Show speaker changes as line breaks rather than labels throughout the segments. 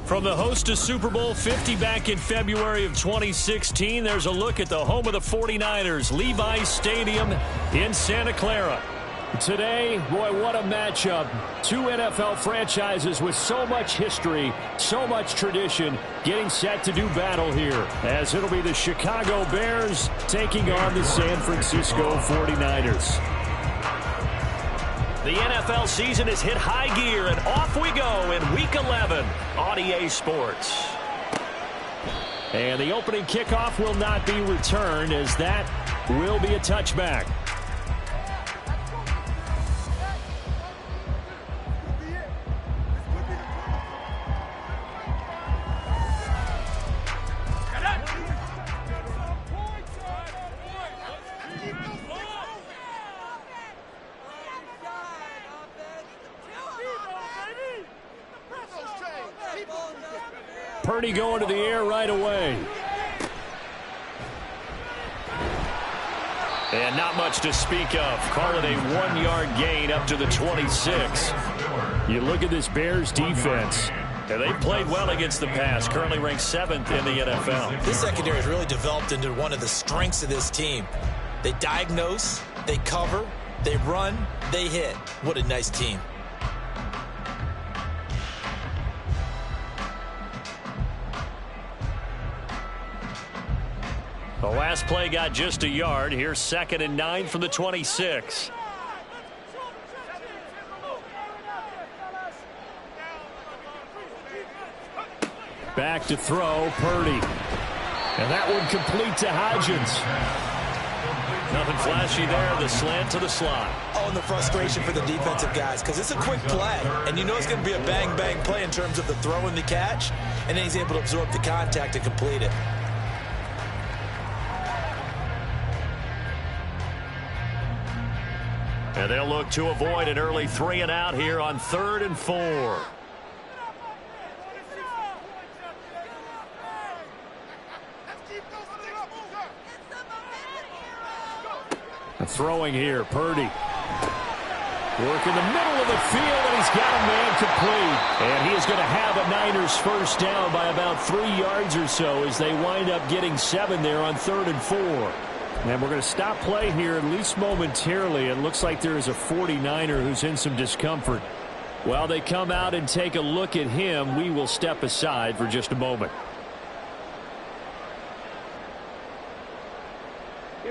From the host of Super Bowl 50 back in February of 2016, there's a look at the home of the 49ers, Levi Stadium in Santa Clara. Today, boy, what a matchup. Two NFL franchises with so much history, so much tradition, getting set to do battle here, as it'll be the Chicago Bears taking on the San Francisco 49ers.
The NFL season has hit high gear, and off we go in Week 11 on EA Sports.
And the opening kickoff will not be returned, as that will be a touchback. Purdy going to the air right away.
And not much to speak of. Call it a 1-yard gain up to the 26.
You look at this Bears defense.
And they've played well against the pass, currently ranked 7th in the NFL.
This secondary has really developed into one of the strengths of this team. They diagnose, they cover, they run, they hit. What a nice team.
The last play got just a yard. Here's 2nd and 9 from the 26.
Back to throw, Purdy. And that one complete to Hodgins.
Nothing flashy there. The slant to the slot.
Oh, and the frustration for the defensive guys, because it's a quick play. And you know it's going to be a bang-bang play in terms of the throw and the catch. And then he's able to absorb the contact and complete it.
And they'll look to avoid an early 3-and-out here on 3rd and 4.
Throwing here, Purdy. Work in the middle of the field, and he's got a man complete. And he is going to have a Niners first down by about 3 yards or so as they wind up getting 7 there on 3rd and 4. And we're going to stop play here, at least momentarily. It looks like there is a 49er who's in some discomfort. While they come out and take a look at him, we will step aside for just a moment.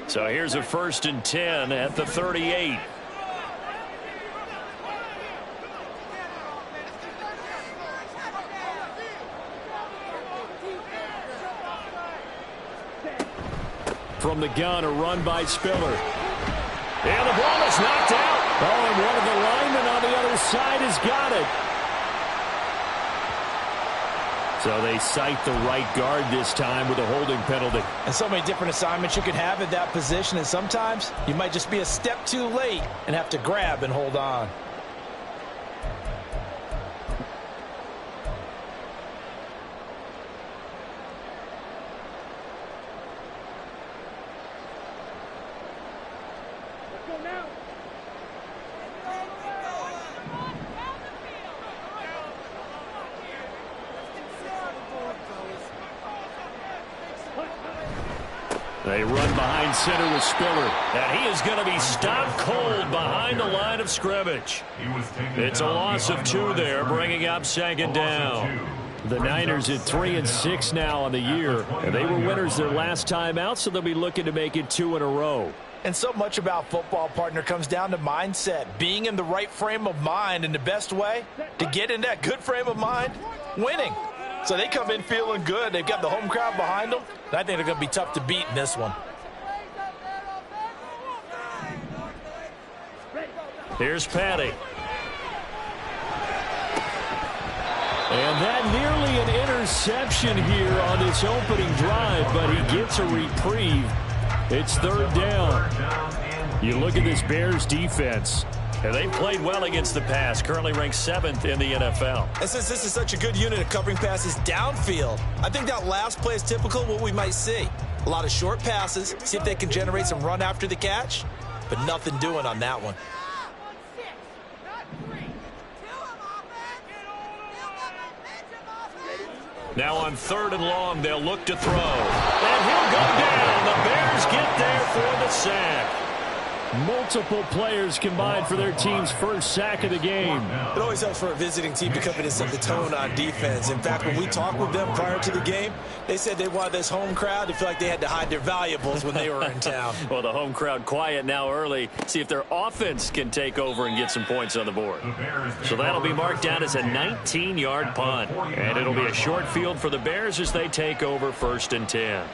So here's a 1st and 10 at the 38.
From the gun, a run by Spiller. And the ball is knocked out. Oh, and one of the linemen on the other side has got it. So they cite the right guard this time with a holding penalty.
And so many different assignments you could have at that position, and sometimes you might just be a step too late and have to grab and hold on.
They run behind center with Spiller.
And he is going to be stopped cold behind the line of scrimmage. It's a loss of 2 there, bringing up 2nd down.
The Niners at 3-6 now on the year. And they were winners their last time out, so they'll be looking to make it 2 in a row.
And so much about football, partner, comes down to mindset. Being in the right frame of mind, and the best way to get in that good frame of mind, winning. So they come in feeling good. They've got the home crowd behind them. And I think they're going to be tough to beat in this one.
Here's Patty.
And that nearly an interception here on this opening drive, but he gets a reprieve. It's 3rd down. You look at this Bears defense.
And they played well against the pass, currently ranked 7th in the NFL.
And since this is such a good unit of covering passes downfield, I think that last play is typical of what we might see. A lot of short passes, see if they can generate some run after the catch, but nothing doing on that one.
Now on 3rd and long, they'll look to throw. And he'll go down. The Bears get there for the sack.
Multiple players combined for their team's first sack of the game.
It always helps for a visiting team to come in and set the tone on defense. In fact, when we talked with them prior to the game, they said they wanted this home crowd to feel like they had to hide their valuables when they were in town.
Well, the home crowd quiet now early. See if their offense can take over and get some points on the board. So that'll be marked down as a 19-yard punt. And it'll be a short field for the Bears as they take over 1st and 10.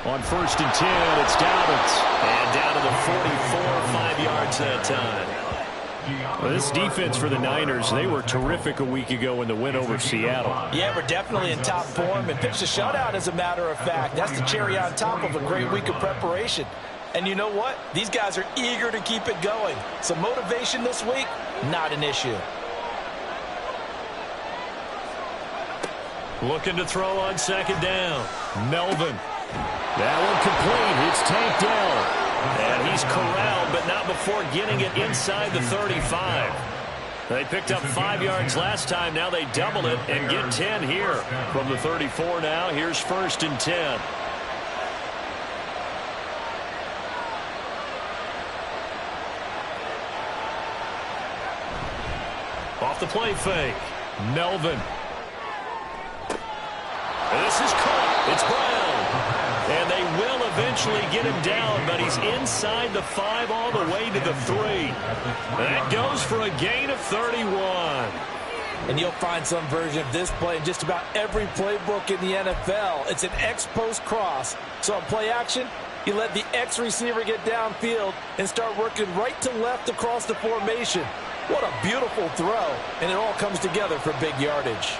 On 1st and 10, it's Dobbins.
And down to the 44, 5 yards that time.
Well, this defense for the Niners, they were terrific a week ago in the win over Seattle.
Yeah, we're definitely in top form and pitched a shutout, as a matter of fact. That's the cherry on top of a great week of preparation. And you know what? These guys are eager to keep it going. So motivation this week, not an issue.
Looking to throw on 2nd down.
Melvin. That one complete. It's tanked down.
And he's corralled, but not before getting it inside the 35. They picked up 5 yards last time. Now they double it and get 10 here. From the 34 now, here's 1st and 10. Off the play fake.
Melvin.
This is caught. It's Brown. And they will eventually get him down, but he's inside the 5 all the way to the 3. That goes for a gain of 31.
And you'll find some version of this play in just about every playbook in the NFL. It's an X-post cross. So on play action, you let the X receiver get downfield and start working right to left across the formation. What a beautiful throw. And it all comes together for big yardage.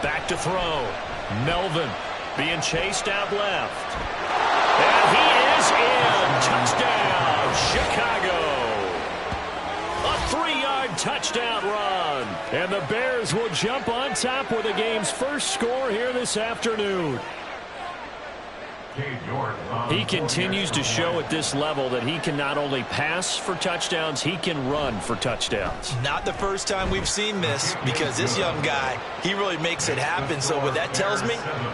Back to throw. Melvin being chased out left. And he is in. Touchdown, Chicago. A 3-yard touchdown run.
And the Bears will jump on top with the game's first score here this afternoon.
He continues to show at this level that he can not only pass for touchdowns, he can run for touchdowns.
Not the first time we've seen this, because this young guy, he really makes it happen. So what that tells me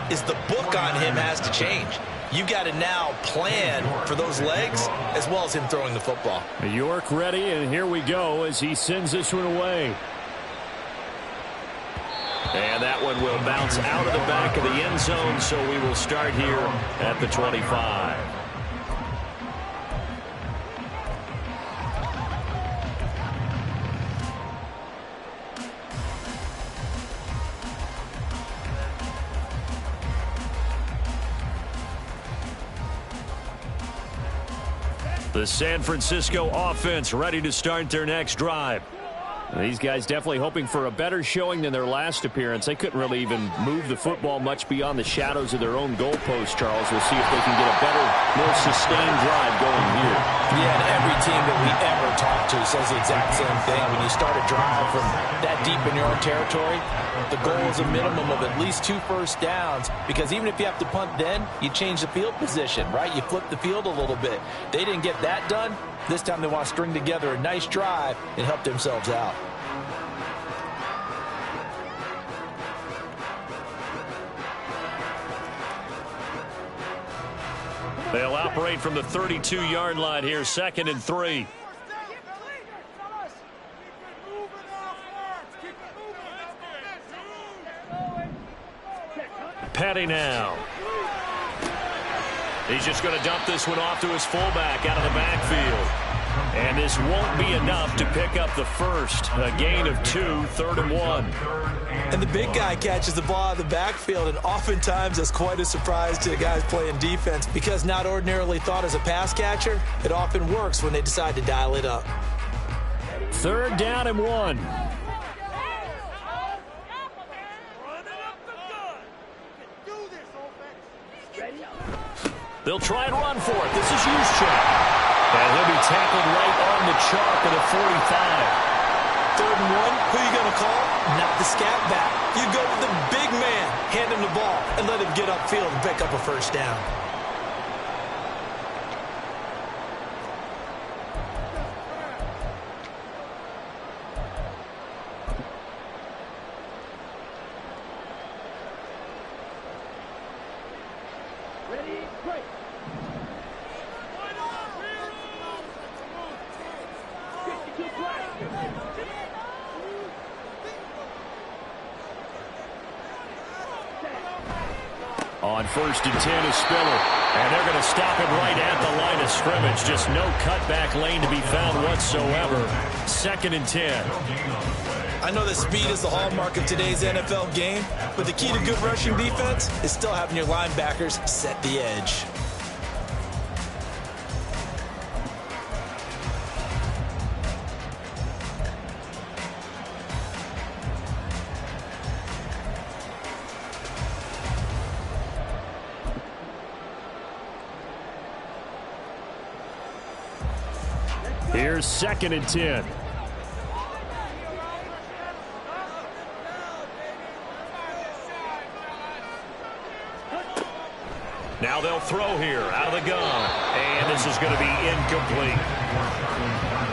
is the book on him has to change. You've got to now plan for those legs as well as him throwing the football.
York ready, and here we go as he sends this one away.
And that one will bounce out of the back of the end zone, so we will start here at the 25. The San Francisco offense ready to start their next drive.
These guys definitely hoping for a better showing than their last appearance. They couldn't really even move the football much beyond the shadows of their own goalpost, Charles. We'll see if they can get a better, more sustained drive going here.
Yeah, and every team that we ever talk to says the exact same thing. When you start a drive from that deep in your own territory, the goal is a minimum of at least 2 first downs, because even if you have to punt then, you change the field position, right? You flip the field a little bit. They didn't get that done. This time they want to string together a nice drive and help themselves out.
They'll operate from the 32-yard line here, 2nd and 3. Petty now. He's just going to dump this one off to his fullback out of the backfield. And this won't be enough to pick up the first. A gain of 2, 3rd and 1.
And the big guy catches the ball out of the backfield, and oftentimes that's quite a surprise to the guys playing defense because not ordinarily thought as a pass catcher, it often works when they decide to dial it up.
3rd down and 1.
They'll try and run for it. This is Juszczyk. And he'll be tackled right on the chalk at the 45.
3rd and 1, who are you going to call? Not the scat back. You go with the big man, hand him the ball, and let him get upfield and pick up a first down.
On 1st and 10 is Spiller. And they're going to stop it right at the line of scrimmage. Just no cutback lane to be found whatsoever. 2nd and 10.
I know that speed is the hallmark of today's NFL game, but the key to good rushing defense is still having your linebackers set the edge.
Here's 2nd and 10.
Now they'll throw here out of the gun. And this is going to be incomplete.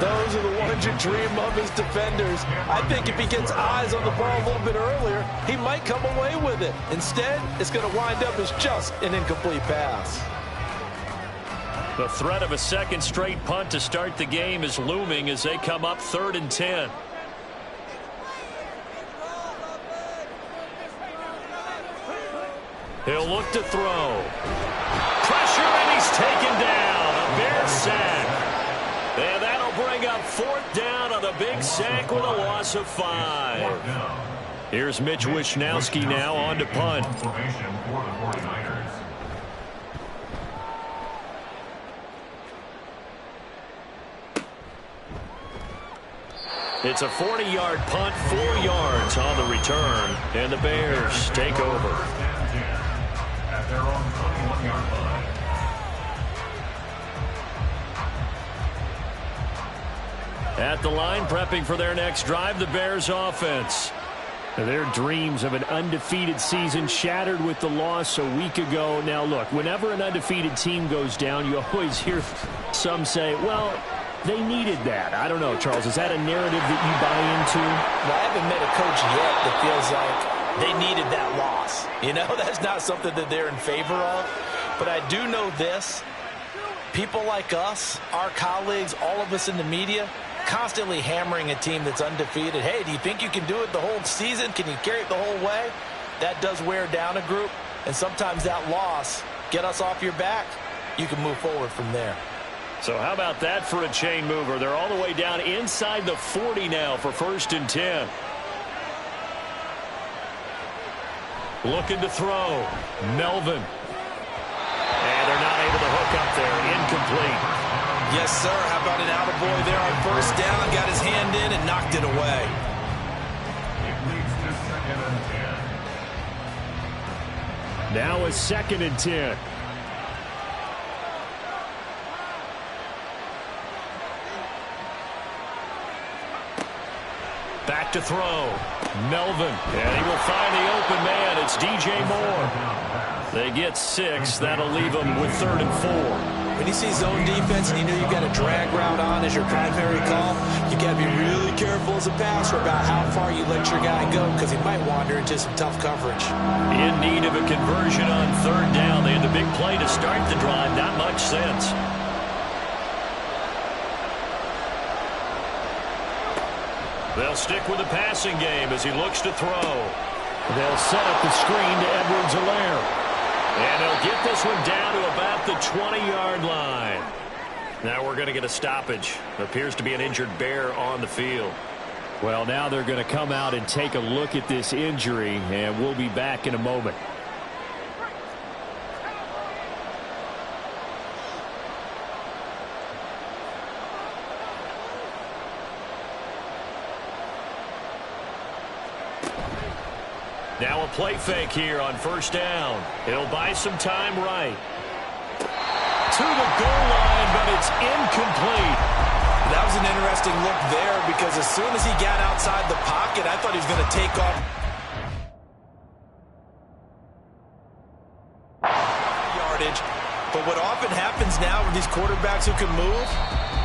Those are the ones you dream of as defenders. I think if he gets eyes on the ball a little bit earlier, he might come away with it. Instead, it's going to wind up as just an incomplete pass.
The threat of a 2nd straight punt to start the game is looming as they come up 3rd and 10. He'll look to throw. Pressure, and he's taken down. A Bear sack. And that'll bring up 4th down on the big sack with a loss of 5. Here's Mitch Wishnowski now on to punt. It's a 40-yard punt, 4 yards on the return, and the Bears take over. At their own 21-yard line. At the line, prepping for their next drive, the Bears offense.
Their dreams of an undefeated season shattered with the loss a week ago. Now, look, whenever an undefeated team goes down, you always hear some say, well, they needed that. I don't know, Charles. Is that a narrative that you buy into?
Well, I haven't met a coach yet that feels like they needed that loss. You know, that's not something that they're in favor of. But I do know this. People like us, our colleagues, all of us in the media, constantly hammering a team that's undefeated. Hey, do you think you can do it the whole season? Can you carry it the whole way? That does wear down a group. And sometimes that loss, get us off your back, you can move forward from there.
So how about that for a chain mover? They're all the way down inside the 40 now for 1st and 10. Looking to throw. Melvin. And they're not able to hook up there. Incomplete.
Yes, sir. How about an attaboy there on 1st down? Got his hand in and knocked it away.
It leads to 2nd and 10.
Now a 2nd and 10.
Back to throw. Melvin. And he will find the open man. It's DJ Moore. They get 6. That'll leave them with 3rd and 4.
When you see zone defense and you know you've got a drag route on as your primary call, you got to be really careful as a passer about how far you let your guy go because he might wander into some tough coverage.
In need of a conversion on 3rd down. They had the big play to start the drive. Not much sense. They'll stick with the passing game as he looks to throw.
They'll set up the screen to Edwards-Helaire.
And he'll get this one down to about the 20-yard line. Now we're going to get a stoppage. Appears to be an injured Bear on the field.
Well, now they're going to come out and take a look at this injury, and we'll be back in a moment.
Now a play fake here on first down. It'll buy some time right. To the goal line, but it's incomplete.
That was an interesting look there because as soon as he got outside the pocket, I thought he was going to take off yardage. But what often happens now with these quarterbacks who can move,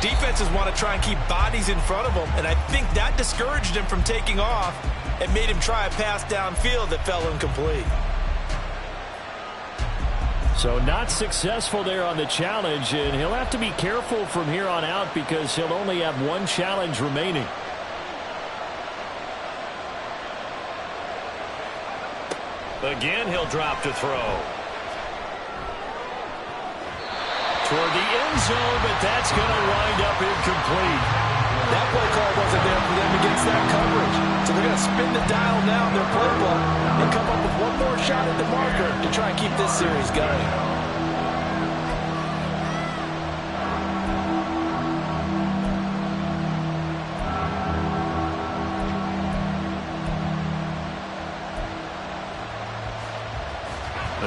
defenses want to try and keep bodies in front of them, and I think that discouraged him from taking off and made him try a pass downfield that fell incomplete.
So not successful there on the challenge, and he'll have to be careful from here on out because he'll only have one challenge remaining.
Again, he'll drop to throw. Toward the end zone, but that's going to wind up incomplete.
That play call wasn't there for them against that coverage. So they're going to spin the dial now in their playbook and come up with one more shot at the marker to try and keep this series going.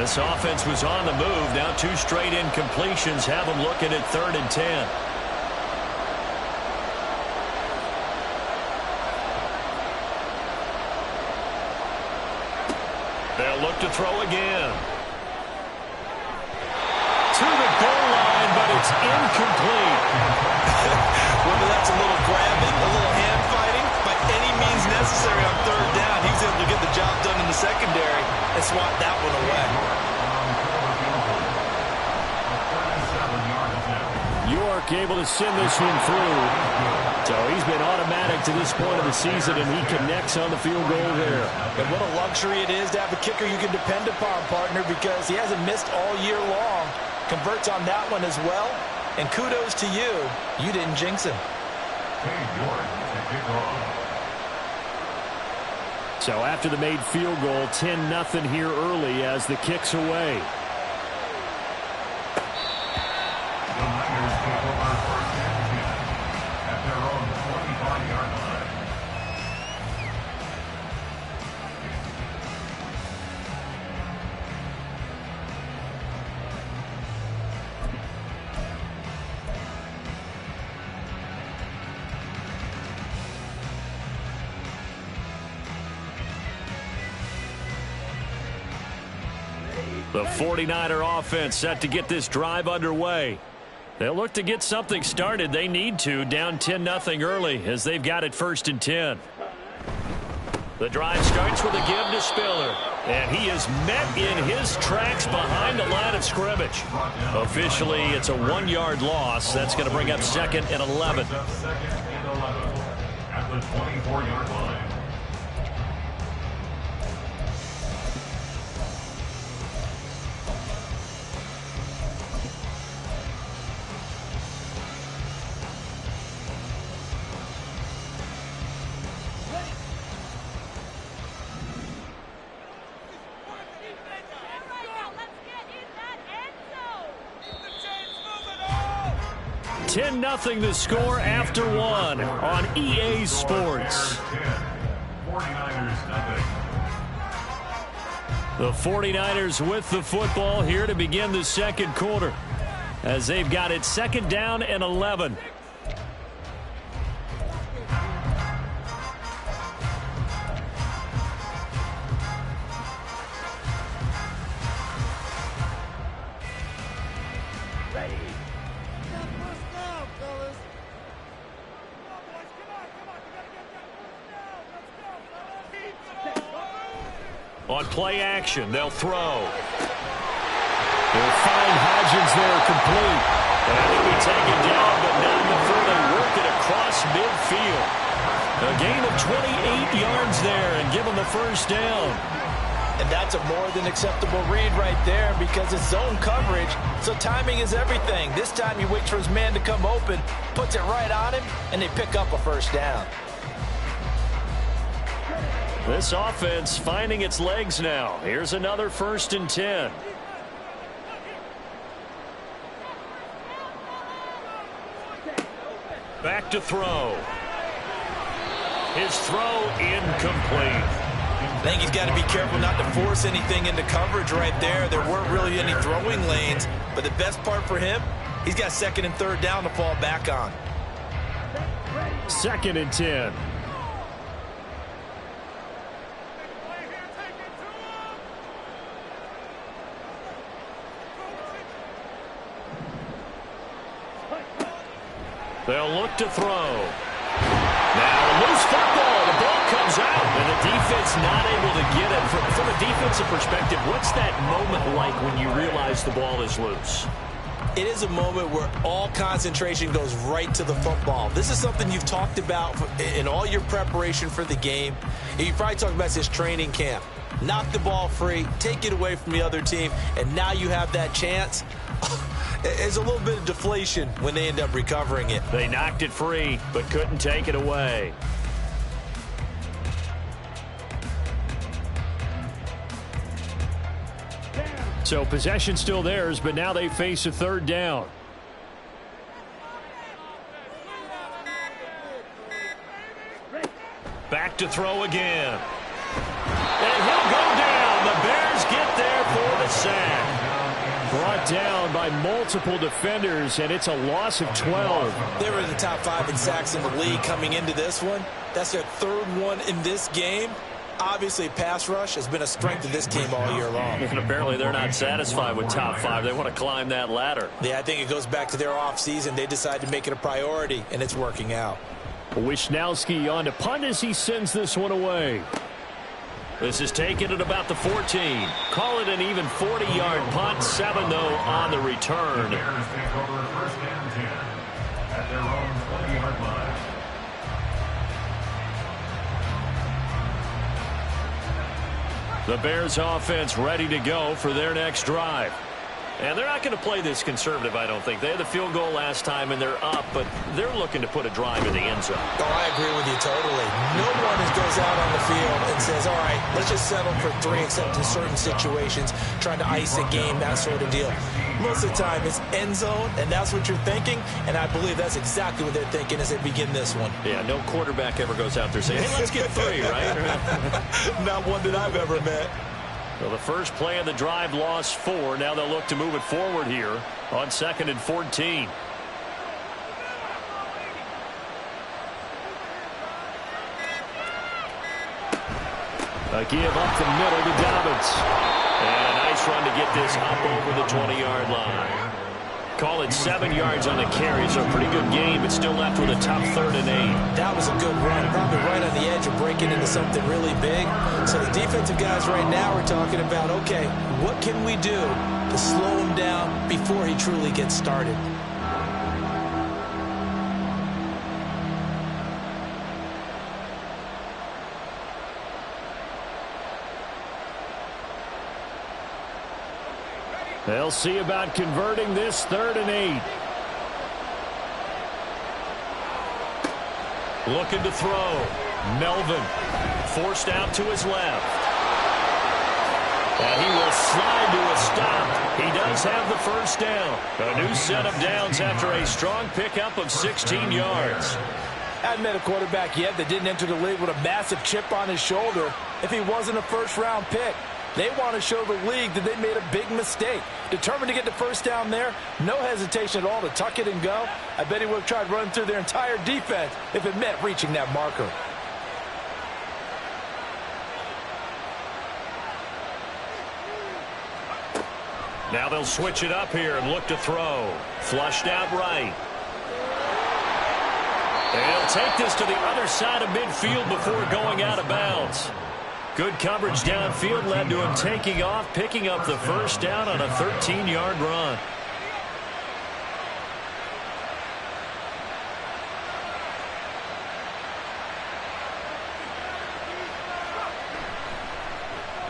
This offense was on the move. Now 2 straight incompletions have them looking at 3rd and 10. They'll look to throw again. To the goal line, but it's incomplete.
Whether that's a little grabbing, a little hand fighting, by any means necessary on 3rd down, he's able to get the job done in the secondary and swat that one away.
York able to send this one through. So he's been automatic to this point of the season, and he connects on the field goal there.
And what a luxury it is to have a kicker you can depend upon, partner, because he hasn't missed all year long. Converts on that one as well. And kudos to you. You didn't jinx him.
So after the made field goal, 10-0 here early as the kick's away.
The 49er offense set to get this drive underway. They'll look to get something started. They need to, down 10-0 early as they've got it 1st and 10. The drive starts with a give to Spiller, and he is met in his tracks behind the line of scrimmage. Officially, it's a 1-yard loss. That's going to bring up 2nd and 11.
At the 24-yard line.
Nothing the score after 1 on EA Sports. The 49ers with the football here to begin the 2nd quarter as they've got it 2nd down and 11. On play action, they'll throw.
They'll find Hodgins there complete.
And he'll be taken down, but not before they work it across midfield. A gain of 28 yards there and give them the 1st down.
And that's a more than acceptable read right there because it's zone coverage, so timing is everything. This time he waits for his man to come open, puts it right on him, and they pick up a first down.
This offense finding its legs now. Here's another 1st and 10. Back to throw. His throw incomplete.
I think he's got to be careful not to force anything into coverage right there. There weren't really any throwing lanes, but the best part for him, he's got 2nd and 3rd down to fall back on.
2nd and 10.
They'll look to throw. Now, loose football. The ball comes out, and the defense not able to get it. From a defensive perspective, what's that moment like when you realize the ball is loose?
It is a moment where all concentration goes right to the football. This is something you've talked about in all your preparation for the game. You probably talked about this training camp. Knock the ball free, take it away from the other team, and now you have that chance. There's a little bit of deflation when they end up recovering it.
They knocked it free, but couldn't take it away.
So possession still theirs, but now they face a 3rd down.
Back to throw again. And he'll go down. The Bears get there for the sack.
Brought down by multiple defenders, and it's a loss of 12.
They were in the top 5 in sacks in the league coming into this one. That's their 3rd one in this game. Obviously, pass rush has been a strength of this team all year long.
And apparently they're not satisfied with top 5. They want to climb that ladder.
Yeah, I think it goes back to their offseason. They decided to make it a priority, and it's working out.
Wisnowski on to punt as he sends this one away.
This is taken at about the 14. Call it an even 40-yard punt. 7, though, on the return.
The Bears take over 1st and 10 at their own 20-yard line.
The Bears offense ready to go for their next drive. And they're not going to play this conservative, I don't think. They had the field goal last time, and they're up, but they're looking to put a drive in the end zone.
Oh, I agree with you totally. No one goes out on the field and says, all right, let's just settle for 3, except in certain situations, trying to ice a game, that sort of deal. Most of the time, it's end zone, and that's what you're thinking, and I believe that's exactly what they're thinking as they begin this one.
Yeah, no quarterback ever goes out there saying, hey, let's get 3, right?
Not one that I've ever met.
Well, the first play of the drive lost 4. Now they'll look to move it forward here on 2nd and 14.
A give up the middle to Dobbins.
And a nice run to get this up over the 20-yard line. Call it 7 yards on the carry, so a pretty good game, but still left with a top 3rd and 8.
That was a good run, probably right on the edge of breaking into something really big. So the defensive guys right now are talking about, okay, what can we do to slow him down before he truly gets started?
They'll see about converting this 3rd and 8.
Looking to throw. Melvin forced out to his left. And he will slide to a stop. He does have the first down. A new set of downs after a strong pickup of 16 yards.
I hadn't met a quarterback yet that didn't enter the league with a massive chip on his shoulder if he wasn't a first-round pick. They want to show the league that they made a big mistake. Determined to get the first down there, no hesitation at all to tuck it and go. I bet he would have tried running through their entire defense if it meant reaching that marker.
Now they'll switch it up here and look to throw. Flushed out right. They'll take this to the other side of midfield before going out of bounds. Good coverage downfield led to him taking off, picking up the first down on a 13-yard run.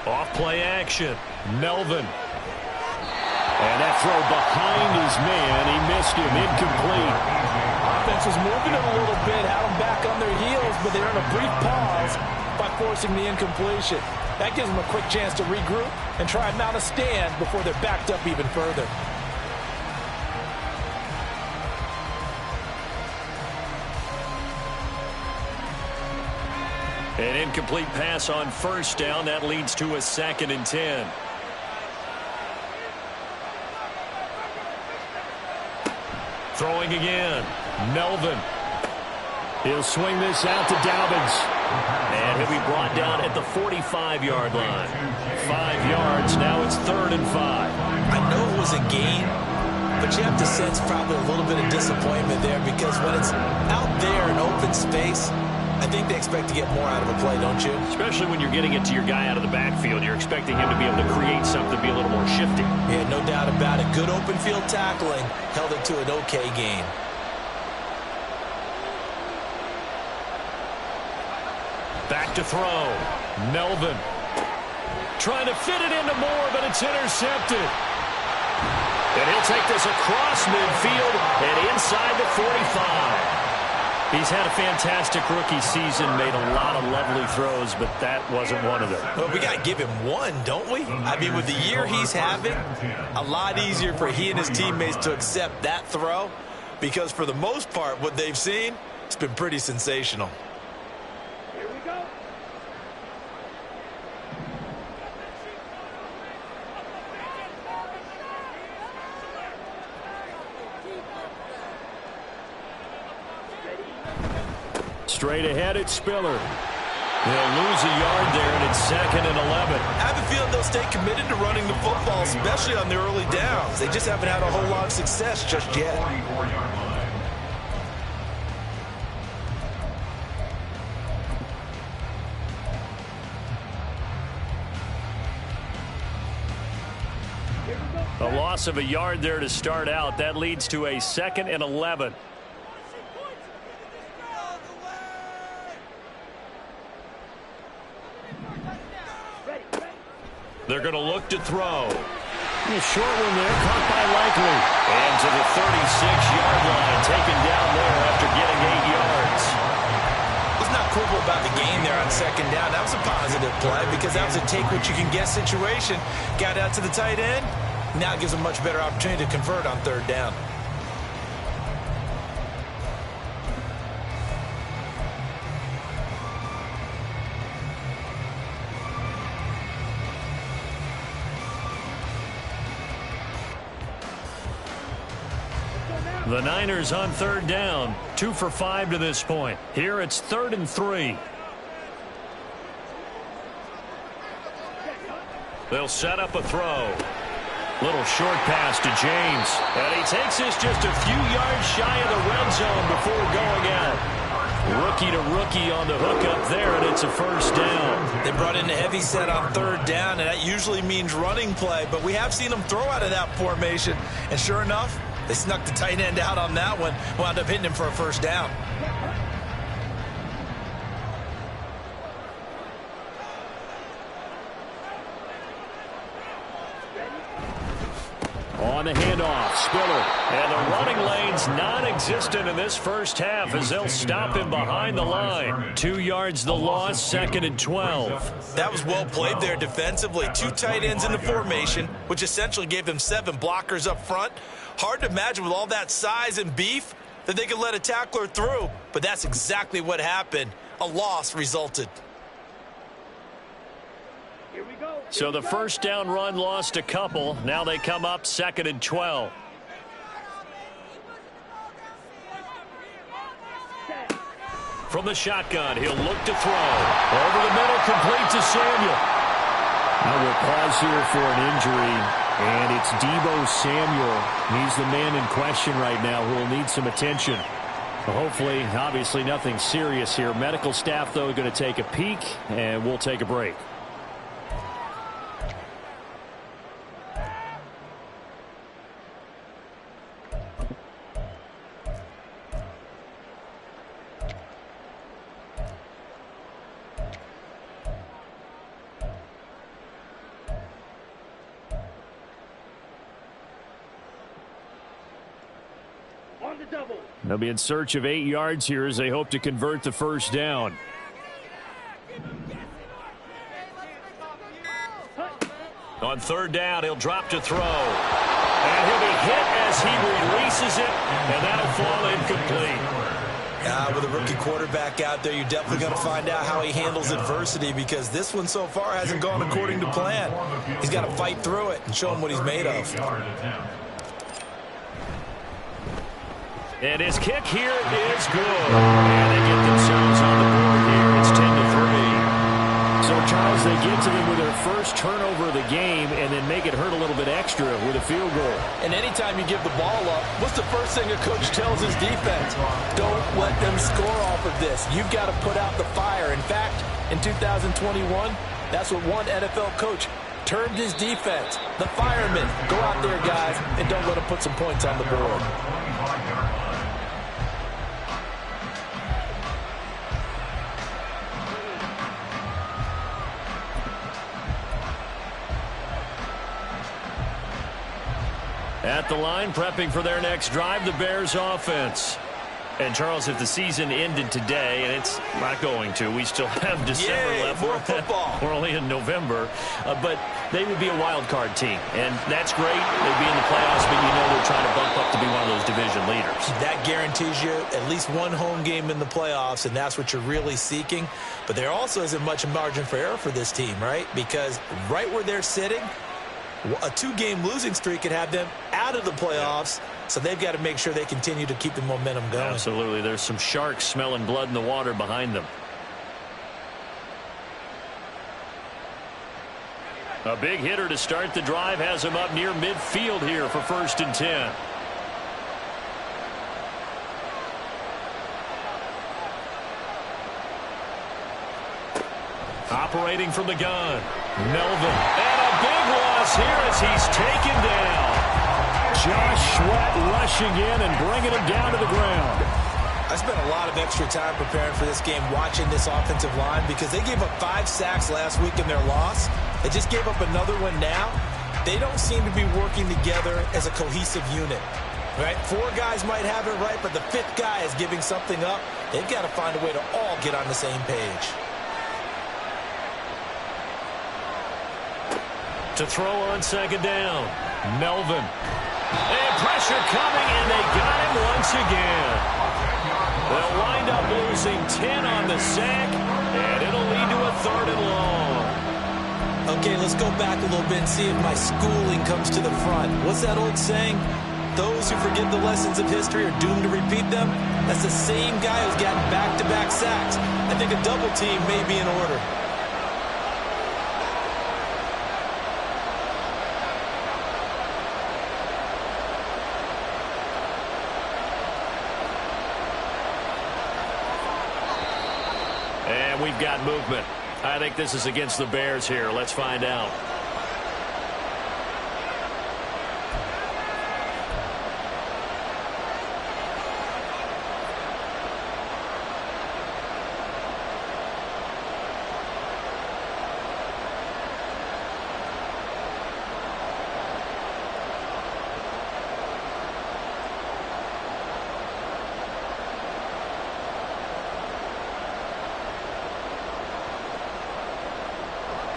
Off Play action.
Melvin. And that throw behind his man. He missed him. Incomplete.
Offense was moving it a little bit, had them back on their heels, but they're in a brief pause by forcing the incompletion. That gives them a quick chance to regroup and try and mount a stand before they're backed up even further.
An incomplete pass on first down. That leads to a 2nd and 10. Throwing again. Melvin.
He'll swing this out to Dobbins.
And he'll be brought down at the 45-yard line. 5 yards. Now it's 3rd and 5.
I know it was a gain, but you have to sense probably a little bit of disappointment there because when it's out there in open space, I think they expect to get more out of a play, don't you?
Especially when you're getting it to your guy out of the backfield. You're expecting him to be able to create something, be a little more shifty.
Yeah, no doubt about it. Good open field tackling held it to an okay gain.
Back to throw. Melvin. Trying to fit it into Moore, but it's intercepted. And he'll take this across midfield and inside the 45. He's had a fantastic rookie season, made a lot of lovely throws, but that wasn't one of them.
Well, we got to give him one, don't we? I mean, with the year he's having, a lot easier for he and his teammates to accept that throw because for the most part, what they've seen, it's been pretty sensational.
Here we go.
Straight ahead, it's Spiller.
They'll lose a yard there, and it's 2nd and 11.
I have a feeling they'll stay committed to running the football, especially on the early downs. They just haven't had a whole lot of success just yet.
44-yard line.
A loss of a yard there to start out. That leads to a 2nd and 11. They're going to look to throw.
A short one there, caught by Likely.
And to the 36-yard line, taken down there after getting 8 yards.
What's not cool about the gain there on 2nd down, that was a positive play because that was a take-what-you-can-get situation. Got out to the tight end. Now it gives them much better opportunity to convert on 3rd down.
The Niners on 3rd down, 2 for 5 to this point. Here it's 3rd and 3. They'll set up a throw. Little short pass to James. And he takes this just a few yards shy of the red zone before going out. Rookie to rookie on the hook up there, and it's a 1st down.
They brought in a heavy set on 3rd down, and that usually means running play, but we have seen them throw out of that formation. And sure enough, they snuck the tight end out on that one, wound up hitting him for a 1st down.
On the handoff, Spiller.
And the running lane's non-existent in this first half as they'll stop him behind the line. 2 yards the loss, 2nd and 12.
That was well played there defensively. 2 tight ends in the formation, which essentially gave them 7 blockers up front. Hard to imagine with all that size and beef that they could let a tackler through, but that's exactly what happened. A loss resulted.
Here we go.
So the 1st down run lost a couple. Now they come up 2nd and 12. From the shotgun, he'll look to throw. Over the middle, complete to Samuel.
Now we'll pause here for an injury, and it's Deebo Samuel. He's the man in question right now who will need some attention. Hopefully, obviously nothing serious here. Medical staff, though, going to take a peek, and we'll take a break.
On the double.
They'll be in search of 8 yards here as they hope to convert the first down.
On third down, he'll drop to throw. And he'll be hit as he releases it, and that'll fall incomplete.
With a rookie quarterback out there, you're definitely going to find out how he handles adversity, because this one so far hasn't gone according to plan. He's got to fight through it and show him what he's made of.
And his kick here is good. And they get themselves on the board here. It's 10-3.
So, Charles, they get to them with their first turnover of the game and then make it hurt a little bit extra with a field goal.
And anytime you give the ball up, what's the first thing a coach tells his defense? Don't let them score off of this. You've got to put out the fire. In fact, in 2021, that's what one NFL coach termed his defense. The firemen. Go out there, guys, and don't let them put some points on the board.
At the line, prepping for their next drive, the Bears offense. And, Charles, if the season ended today, and it's not going to, we still have December left.
More football.
We're only in November. But they would be a wild card team. And that's great. They'd be in the playoffs, but you know they're trying to bump up to be one of those division leaders.
That guarantees you at least one home game in the playoffs, and that's what you're really seeking. But there also isn't much margin for error for this team, right? Because right where they're sitting, a 2-game losing streak could have them out of the playoffs, so they've got to make sure they continue to keep the momentum going.
Absolutely. There's some sharks smelling blood in the water behind them. A big hitter to start the drive has him up near midfield here for 1st and 10. Operating from the gun, Melvin. And a big loss here as he's taken down.
Josh Sweat rushing in and bringing him down to the ground.
I spent a lot of extra time preparing for this game, watching this offensive line, because they gave up 5 sacks last week in their loss. They just gave up another one now. They don't seem to be working together as a cohesive unit. Right? 4 guys might have it right, but the 5th guy is giving something up. They've got to find a way to all get on the same page.
To throw on 2nd down, Melvin. And pressure coming, and they got him once again. They'll wind up losing 10 on the sack, and it'll lead to a 3rd and long.
Okay, let's go back a little bit and see if my schooling comes to the front. What's that old saying? Those who forget the lessons of history are doomed to repeat them. That's the same guy who's gotten back-to-back sacks. I think a double team may be in order.
And we've got movement. I think this is against the Bears here. Let's find out.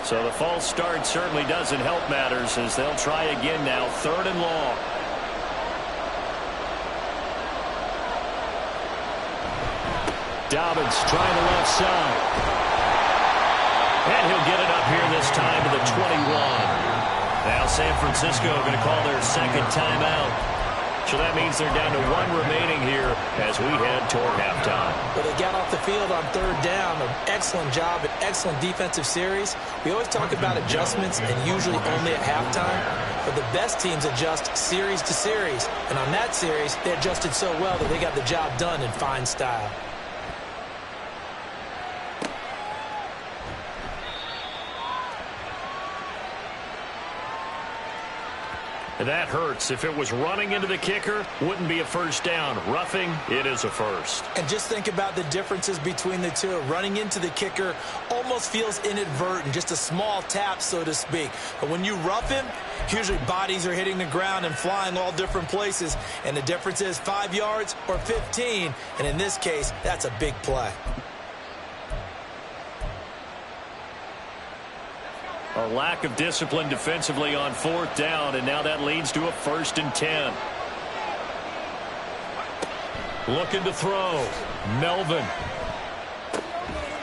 So the false start certainly doesn't help matters as they'll try again now. 3rd and long. Dobbins trying the left side. And he'll get it up here this time to the 21. Now San Francisco going to call their 2nd timeout. So that means they're down to 1 remaining here as we head toward halftime.
Well, they got off the field on 3rd down. An excellent job, an excellent defensive series. We always talk about adjustments and usually only at halftime. But the best teams adjust series to series. And on that series, they adjusted so well that they got the job done in fine style.
That hurts. If it was running into the kicker, wouldn't be a first down. Roughing, it is a first.
And just think about the differences between the two. Running into the kicker almost feels inadvertent, just a small tap, so to speak. But when you rough him, usually bodies are hitting the ground and flying all different places. And the difference is 5 yards or 15. And in this case, that's a big play.
A lack of discipline defensively on 4th down, and now that leads to a 1st and 10. Looking to throw. Melvin.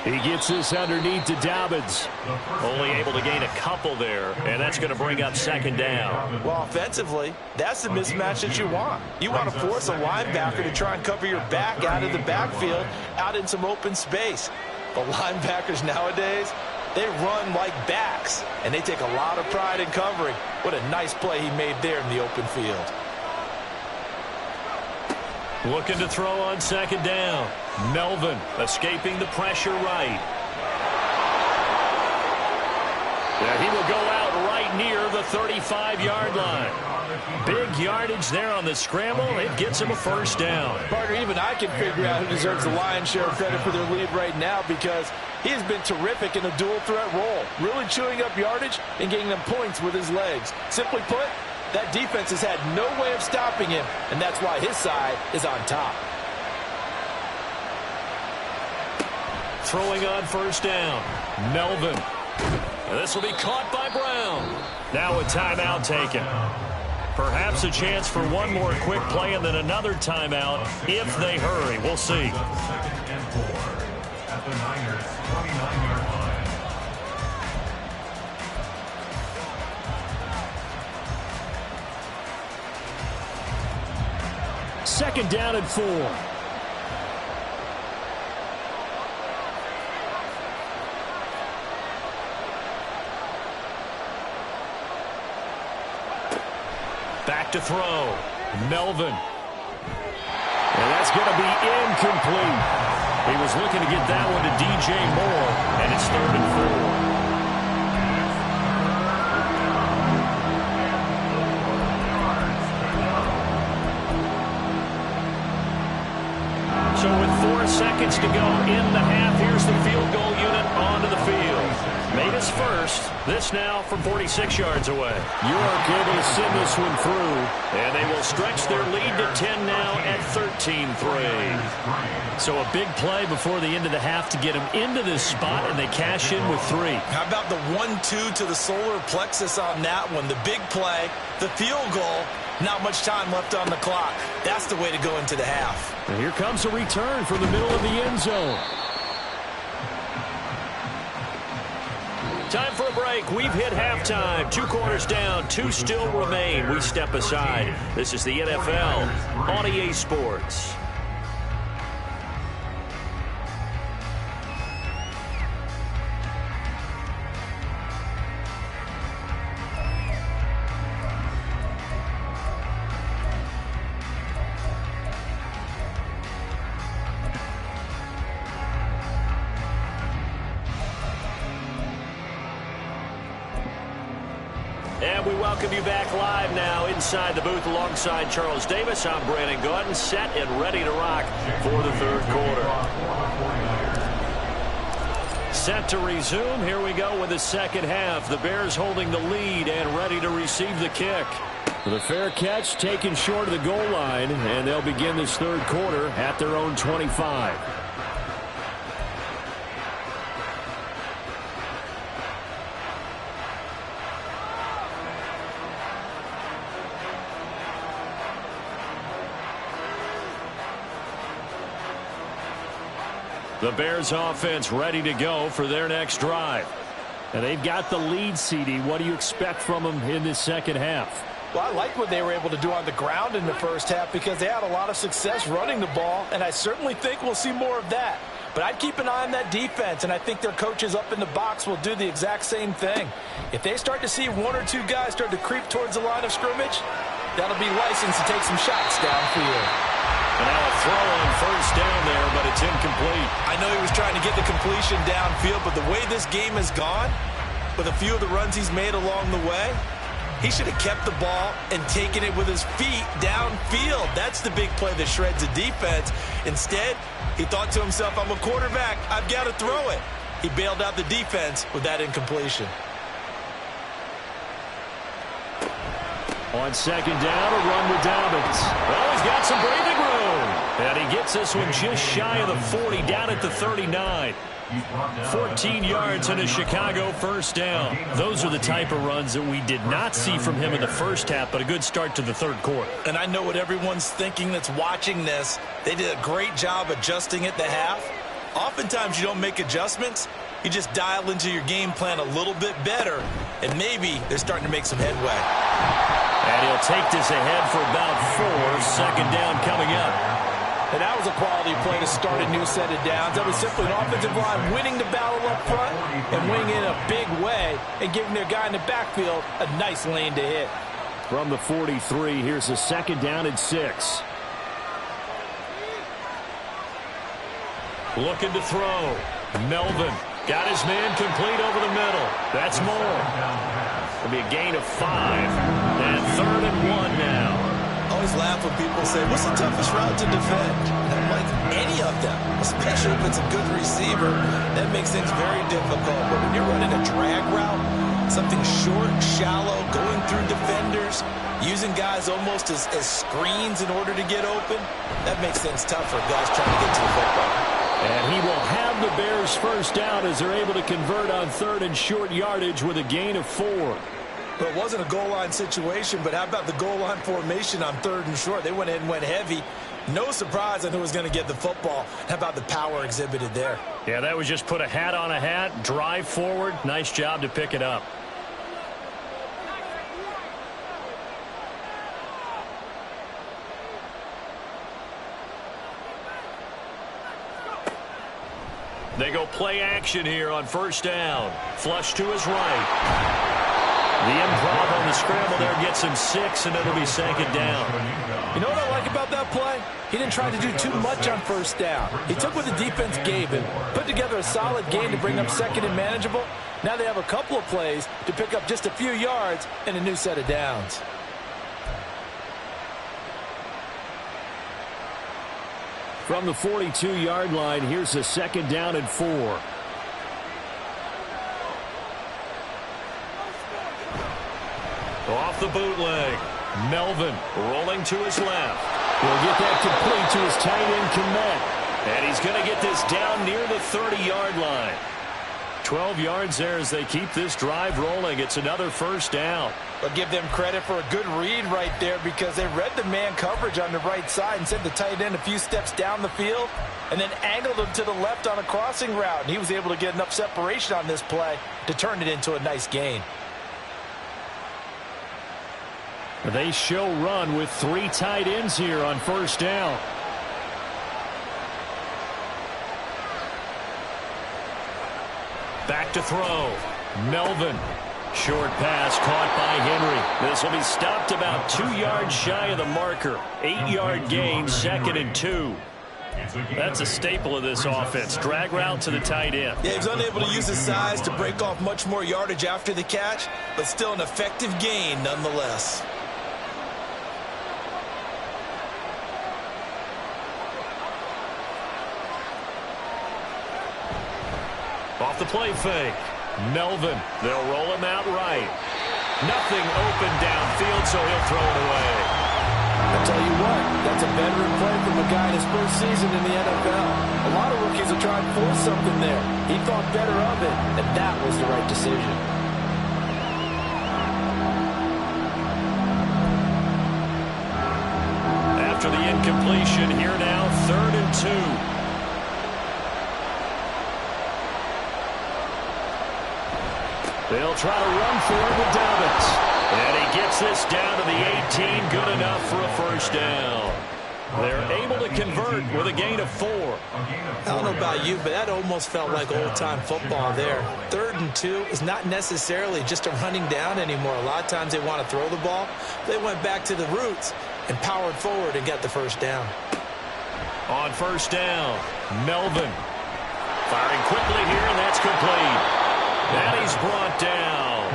He gets this underneath to Dobbins.
Only able to gain a couple there, and that's going to bring up 2nd down.
Well, offensively, that's the mismatch that you want. You want to force a linebacker to try and cover your back out of the backfield, out in some open space. But linebackers nowadays, they run like backs, and they take a lot of pride in covering. What a nice play he made there in the open field.
Looking to throw on 2nd down. Melvin escaping the pressure right. Yeah, he will go out right near the 35-yard line. Big yardage there on the scramble. It gets him a 1st down.
Partner, even I can figure out who deserves the lion's share of credit for their lead right now, because he has been terrific in a dual threat role, really chewing up yardage and getting them points with his legs. Simply put, that defense has had no way of stopping him, and that's why his side is on top.
Throwing on 1st down. Melvin. And this will be caught by Brown. Now a timeout taken. Perhaps a chance for one more quick play and then another timeout if they hurry. We'll see.
2nd and 4 at the Niners' 29-yard line.
Second down and 4.
Back to throw. Melvin.
And that's going to be incomplete.
He was looking to get that one to DJ Moore, and it's 3rd and 4. So with 4 seconds to go in the half, here's the field goal unit onto the field. Made his first. This now from 46 yards away.
York able to send this one through.
And they will stretch their lead to 10 now at 13-3.
So a big play before the end of the half to get him into this spot, and they cash in with 3.
How about the 1-2 to the solar plexus on that one? The big play, the field goal, not much time left on the clock. That's the way to go into the half.
And here comes a return from the middle of the end zone.
Time for a break. We've hit halftime. 2 quarters down. 2 still remain. We step aside. This is the NFL on EA Sports. And we welcome you back live now inside the booth alongside Charles Davis. I'm Brandon Gordon, set and ready to rock for the 3rd quarter. Set to resume. Here we go with the 2nd half. The Bears holding the lead and ready to receive the kick.
The fair catch taken short of the goal line, and they'll begin this 3rd quarter at their own 25.
The Bears offense ready to go for their next drive.
And they've got the lead, CD. What do you expect from them in this 2nd half?
Well, I like what they were able to do on the ground in the 1st half, because they had a lot of success running the ball, and I certainly think we'll see more of that. But I'd keep an eye on that defense, and I think their coaches up in the box will do the exact same thing. If they start to see 1 or 2 guys start to creep towards the line of scrimmage, that'll be license to take some shots downfield.
And now a throw on 1st down there, but it's incomplete.
I know he was trying to get the completion downfield, but the way this game has gone, with a few of the runs he's made along the way, He should have kept the ball and taken it with his feet downfield. That's the big play that shreds the defense. Instead, he thought to himself, I'm a quarterback. I've got to throw it. He bailed out the defense with that incompletion.
On second down, a run with Dobbins. Well, he's got some breathing room. And he gets this one just shy of the 40, down at the 39. 14 yards and a Chicago first down. Those are the type of runs that we did not see from him in the first half, but a good start to the third quarter.
And I know what everyone's thinking that's watching this. They did a great job adjusting at the half. Oftentimes you don't make adjustments. You just dial into your game plan a little bit better, and maybe they're starting to make some headway.
And he'll take this ahead for about 4. Second down coming up.
And that was a quality play to start a new set of downs. That was simply an offensive line winning the battle up front and winning in a big way and giving their guy in the backfield a nice lane to hit.
From the 43, here's a second down and 6.
Looking to throw. Melvin got his man complete over the middle. That's more. It'll be a gain of 5. And 3rd and 1 now.
I always laugh when people say, what's the toughest route to defend? And I'm like, any of them, especially if it's a good receiver. That makes things very difficult. But when you're running a drag route, something short, shallow, going through defenders, using guys almost as screens in order to get open, that makes things tough for guys trying to get to the football.
And he will have the Bears first down as they're able to convert on 3rd and short yardage with a gain of 4.
But it wasn't a goal line situation, but how about the goal line formation on 3rd and short? They went in and went heavy. No surprise on who was going to get the football. How about the power exhibited there?
Yeah, that was just put a hat on a hat, drive forward. Nice job to pick it up. They go play action here on first down. Flush to his right. The improv on the scramble there gets him 6, and it'll be second down.
You know what I like about that play? He didn't try to do too much on first down. He took what the defense gave him, put together a solid game to bring up second and manageable. Now they have a couple of plays to pick up just a few yards and a new set of downs.
From the 42-yard line, here's a second down and 4.
Off the bootleg. Melvin rolling to his left.
He'll get that complete to his tight end, Komet.
And he's going to get this down near the 30-yard line. 12 yards there as they keep this drive rolling. It's another first down.
I'll give them credit for a good read right there because they read the man coverage on the right side and sent the tight end a few steps down the field and then angled him to the left on a crossing route. And he was able to get enough separation on this play to turn it into a nice gain.
They show run with 3 tight ends here on first down.
Back to throw. Melvin. Short pass caught by Henry. This will be stopped about 2 yards shy of the marker. 8-yard gain, 2nd and 2. That's a staple of this offense. Drag route to the tight end.
Yeah, he was unable to use his size to break off much more yardage after the catch, but still an effective gain nonetheless.
Off the play fake. Melvin. They'll roll him out right. Nothing open downfield, so he'll throw it away.
I'll tell you what, that's a veteran play from a guy in his first season in the NFL. A lot of rookies will try and force something there. He thought better of it, and that was the right decision.
After the incompletion, here now, 3rd and 2.
They'll try to run for it with Dobbins.
And he gets this down to the 18. Good enough for a first down. They're able to convert with a gain of 4.
I don't know about you, but that almost felt like old-time football there. 3rd and 2 is not necessarily just a running down anymore. A lot of times they want to throw the ball. They went back to the roots and powered forward and got the first down.
On first down, Melvin. Firing quickly here, and that's complete. And he's brought down.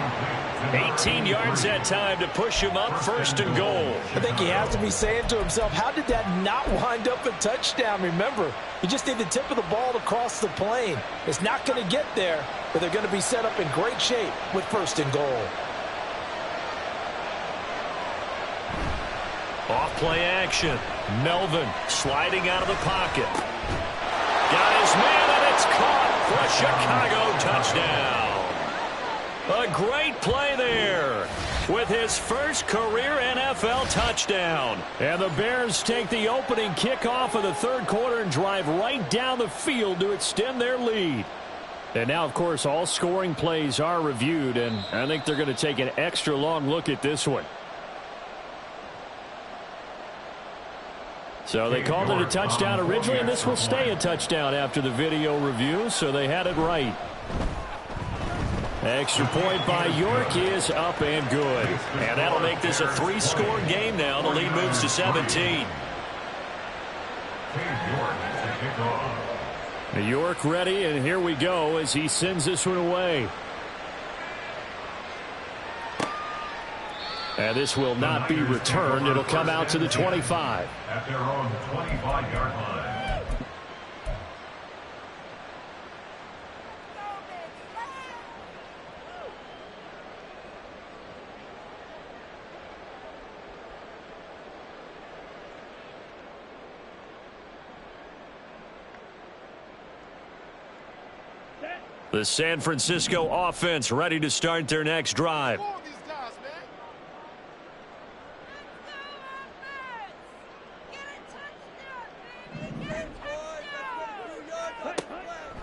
18 yards that time to push him up 1st and goal.
I think he has to be saying to himself, how did that not wind up a touchdown? Remember, you just need the tip of the ball to cross the plane. It's not going to get there, but they're going to be set up in great shape with 1st and goal.
Off-play action. Melvin sliding out of the pocket. Got his man, and it's caught for a Chicago touchdown. A great play there with his first career NFL touchdown.
And the Bears take the opening kickoff of the 3rd quarter and drive right down the field to extend their lead. And now, of course, all scoring plays are reviewed, and I think they're going to take an extra long look at this one. So they called it a touchdown originally, and this will stay a touchdown after the video review, so they had it right. Extra point by York is up and good.
And that'll make this a 3-score game now. The lead moves to 17.
York ready, and here we go as he sends this one away. And this will not be returned. It'll come out to the 25.
At their own 25-yard line.
The San Francisco offense ready to start their next drive.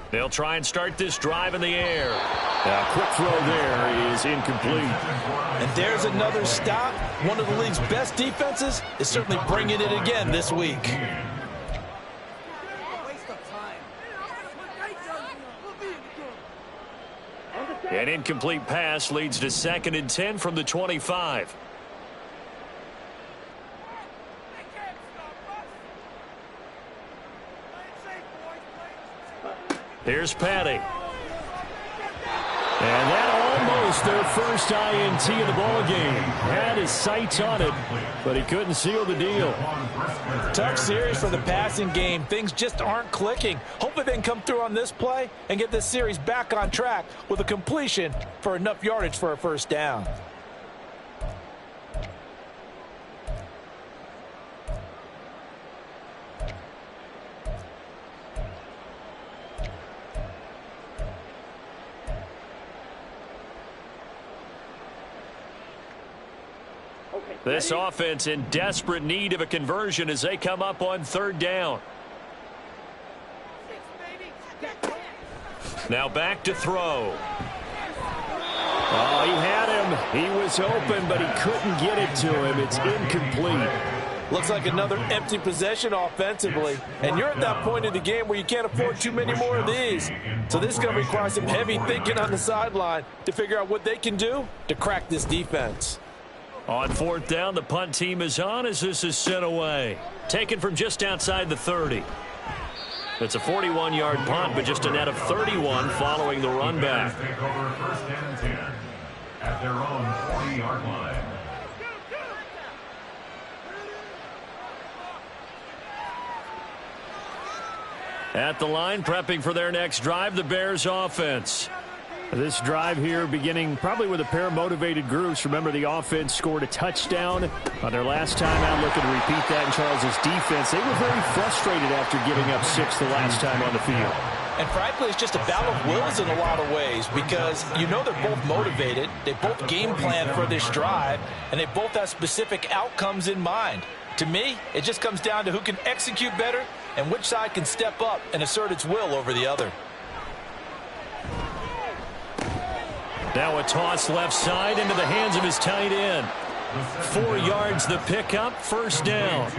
They'll try and start this drive in the air.
A quick throw there is incomplete.
And there's another stop. One of the league's best defenses is certainly bringing it again this week.
An incomplete pass leads to 2nd and 10 from the 25. Here's Patty.
And that almost their first INT of the ball game. Had his sights on it, but he couldn't seal the deal.
Tough series for the passing game. Things just aren't clicking. Hopefully they can come through on this play and get this series back on track with a completion for enough yardage for a 1st down.
This offense in desperate need of a conversion as they come up on 3rd down. Now back to throw.
Oh, he had him. He was open, but he couldn't get it to him. It's incomplete.
Looks like another empty possession offensively. And you're at that point in the game where you can't afford too many more of these. So this is going to require some heavy thinking on the sideline to figure out what they can do to crack this defense.
On 4th down, the punt team is on as this is sent away. Taken from just outside the 30. It's a 41-yard punt, but just a net of 31 following the run back.
Take over 1st and 10 at their own 40-yard line.
At the line, prepping for their next drive, the Bears offense.
This drive here beginning probably with a pair of motivated groups. Remember, the offense scored a touchdown on their last time out. Looking to repeat that in Charles's defense. They were very frustrated after giving up 6 the last time on the field.
And frankly, it's just a battle of wills in a lot of ways because you know they're both motivated. They both game plan for this drive, and they both have specific outcomes in mind. To me, it just comes down to who can execute better and which side can step up and assert its will over the other.
Now a toss left side into the hands of his tight end. 4 yards the pickup, 1st down.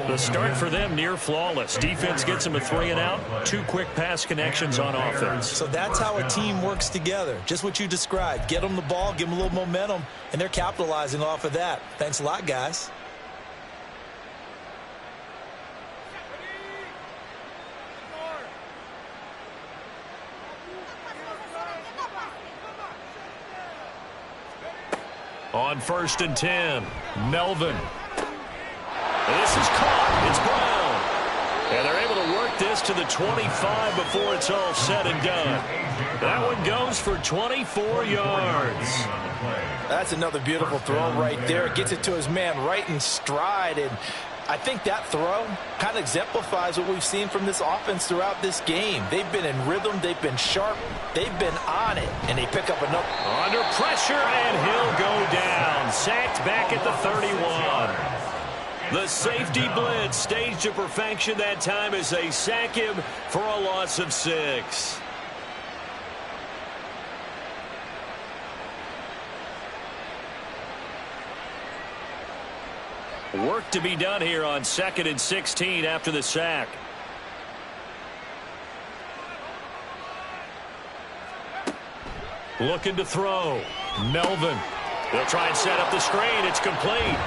The start for them near flawless. Defense gets them a 3 and out. 2 quick pass connections on offense.
So that's how a team works together. Just what you described. Get them the ball, give them a little momentum, and they're capitalizing off of that. Thanks a lot, guys.
On 1st and 10, Melvin. This is caught. It's Brown. And they're able to work this to the 25 before it's all said and done. That one goes for 24 yards.
That's another beautiful throw right there. Gets it to his man right in stride. And I think that throw kind of exemplifies what we've seen from this offense throughout this game. They've been in rhythm. They've been sharp. They've been on it. And they pick up another.
Under pressure, and he'll go down. Sacked back at the 31. The safety blitz staged to perfection that time as they sack him for a loss of 6. Work to be done here on 2nd and 16 after the sack. Looking to throw. Melvin. They'll try and set up the screen. It's complete.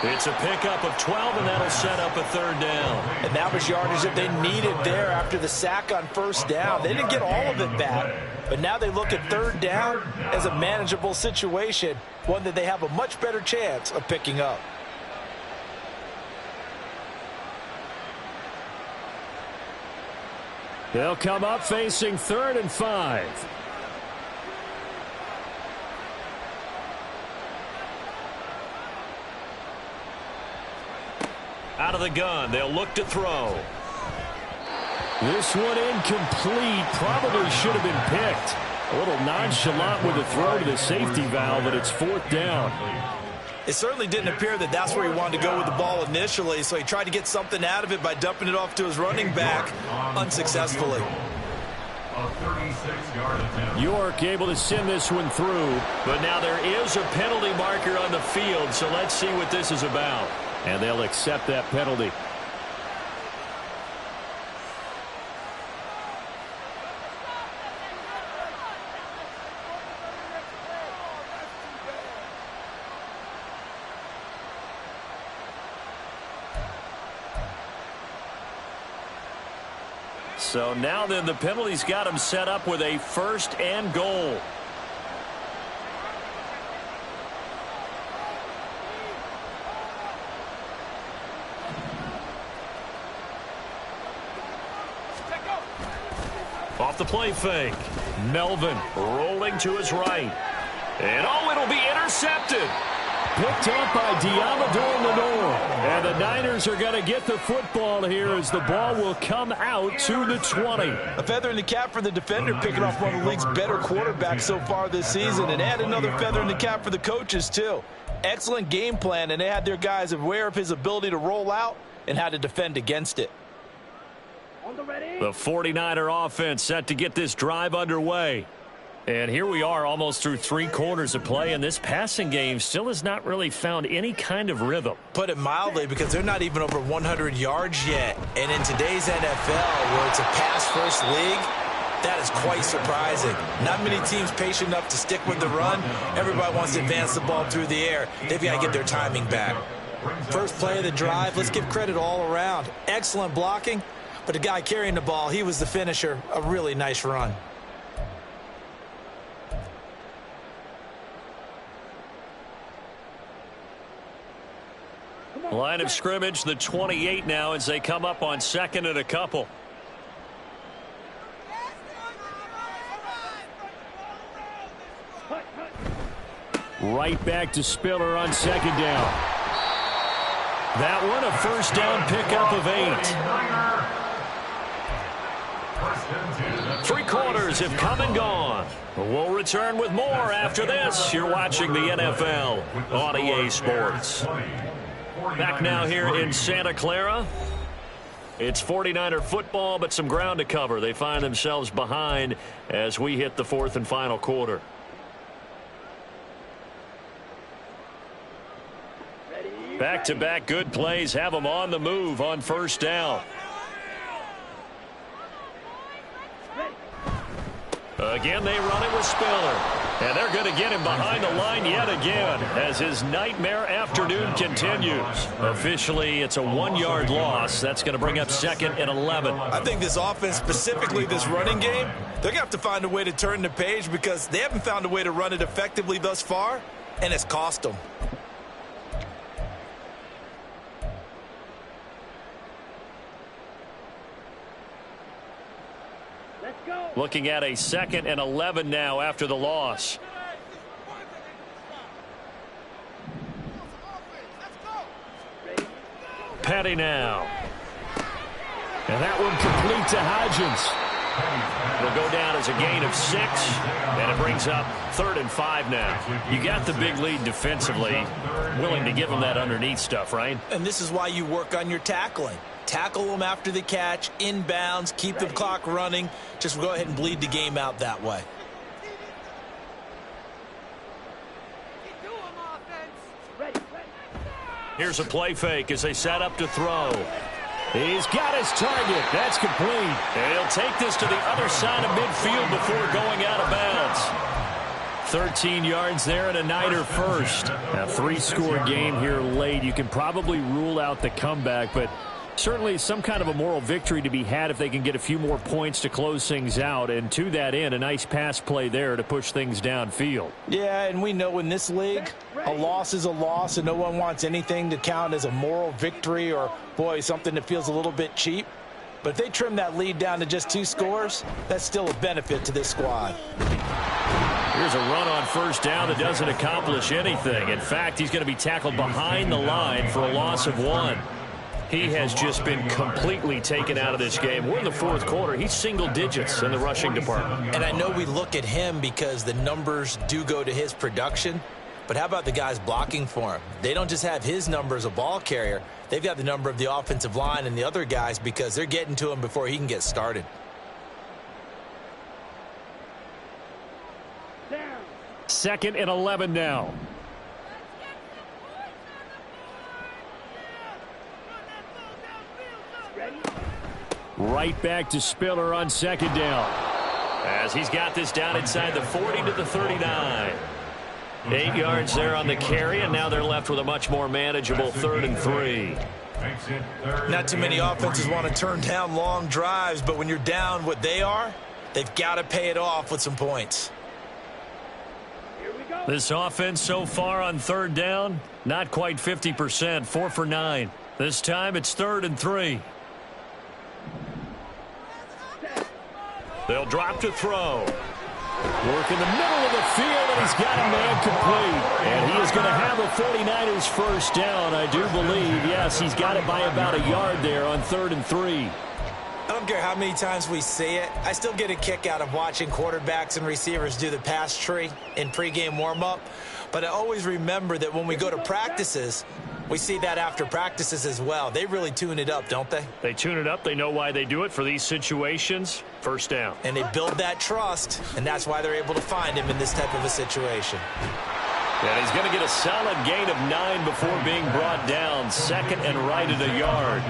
It's a pickup of 12, and that'll set up a 3rd down.
And that was yardage that they needed there after the sack on 1st down. They didn't get all of it back, but now they look at 3rd down as a manageable situation, one that they have a much better chance of picking up.
They'll come up facing 3rd and 5.
Out of the gun, they'll look to throw.
This one incomplete. Probably should have been picked. A little nonchalant with a throw to the safety valve, and it's 4th down.
It certainly didn't appear that that's where he wanted to go with the ball initially, so he tried to get something out of it by dumping it off to his running back unsuccessfully.
York able to send this one through.
But now there is a penalty marker on the field, so let's see what this is about.
And they'll accept that penalty.
So now then the penalty's got him set up with a 1st and goal. Off the play fake. Melvin rolling to his right. And oh, it'll be intercepted.
Picked up by Diamador Lenore. And the Niners are going to get the football here as the ball will come out to the 20.
A feather in the cap for the defender, picking off one of the league's better quarterbacks so far this season. And add another feather in the cap for the coaches, too. Excellent game plan, and they had their guys aware of his ability to roll out and how to defend against it.
The 49er offense set to get this drive underway. And here we are almost through 3 quarters of play, and this passing game still has not really found any kind of rhythm.
Put it mildly, because they're not even over 100 yards yet. And in today's NFL, where it's a pass-first league, that is quite surprising. Not many teams patient enough to stick with the run. Everybody wants to advance the ball through the air. They've got to get their timing back. First play of the drive, let's give credit all around. Excellent blocking, but the guy carrying the ball, he was the finisher. A really nice run.
Line of scrimmage, the 28 now as they come up on 2nd and a couple.
Right back to Spiller on 2nd down.
That one a 1st down pickup of 8. 3 quarters have come and gone. We'll return with more after this. You're watching the NFL on EA Sports. Back now here in Santa Clara. It's 49er football, but some ground to cover. They find themselves behind as we hit the 4th and final quarter. Back-to-back good plays have them on the move on 1st down. Again, they run it with Spiller. And they're going to get him behind the line yet again as his nightmare afternoon continues. Officially, it's a 1-yard loss. That's going to bring up 2nd and 11.
I think this offense, specifically this running game, they're going to have to find a way to turn the page because they haven't found a way to run it effectively thus far, and it's cost them.
Looking at a 2nd and 11 now after the loss. Petty now.
And that one complete to Hodgins.
It'll go down as a gain of 6, and it brings up 3rd and 5 now. You got the big lead defensively, willing to give them that underneath stuff, right?
And this is why you work on your tackling. Tackle them after the catch, inbounds, keep the clock running. Just go ahead and bleed the game out that way.
Here's a play fake as they set up to throw.
He's got his target. That's complete.
And he'll take this to the other side of midfield before going out of bounds.
13 yards there and a Niner first. A 3-score game here late. You can probably rule out the comeback, but certainly some kind of a moral victory to be had if they can get a few more points to close things out. And to that end, a nice pass play there to push things downfield.
Yeah, and we know in this league, a loss is a loss, and no one wants anything to count as a moral victory or, boy, something that feels a little bit cheap. But if they trim that lead down to just 2 scores, that's still a benefit to this squad.
Here's a run on first down that doesn't accomplish anything. In fact, he's going to be tackled behind the line for a loss of 1. He has just been completely taken out of this game. We're in the 4th quarter. He's single digits in the rushing department.
And I know we look at him because the numbers do go to his production, but how about the guys blocking for him? They don't just have his number as a ball carrier. They've got the number of the offensive line and the other guys because they're getting to him before he can get started.
2nd and 11 now. Right back to Spiller on 2nd down.
As he's got this down inside the 40 to the 39. 8 yards there on the carry, and now they're left with a much more manageable 3rd and 3.
Not too many offenses want to turn down long drives, but when you're down what they are, they've got to pay it off with some points.
This offense so far on 3rd down, not quite 50%, 4 for 9. This time it's 3rd and 3. They'll drop to throw.
Work in the middle of the field, and he's got a man complete. And he is going to have a 49ers first down, I do believe. Yes, he's got it by about a yard there on 3rd and 3.
I don't care how many times we see it. I still get a kick out of watching quarterbacks and receivers do the pass tree in pregame warm-up. But I always remember that when we go to practices, we see that after practices as well. They really tune it up, don't they?
They tune it up. They know why they do it for these situations. First down.
And they build that trust, and that's why they're able to find him in this type of a situation.
And he's going to get a solid gain of 9 before being brought down. 2nd and right at a yard.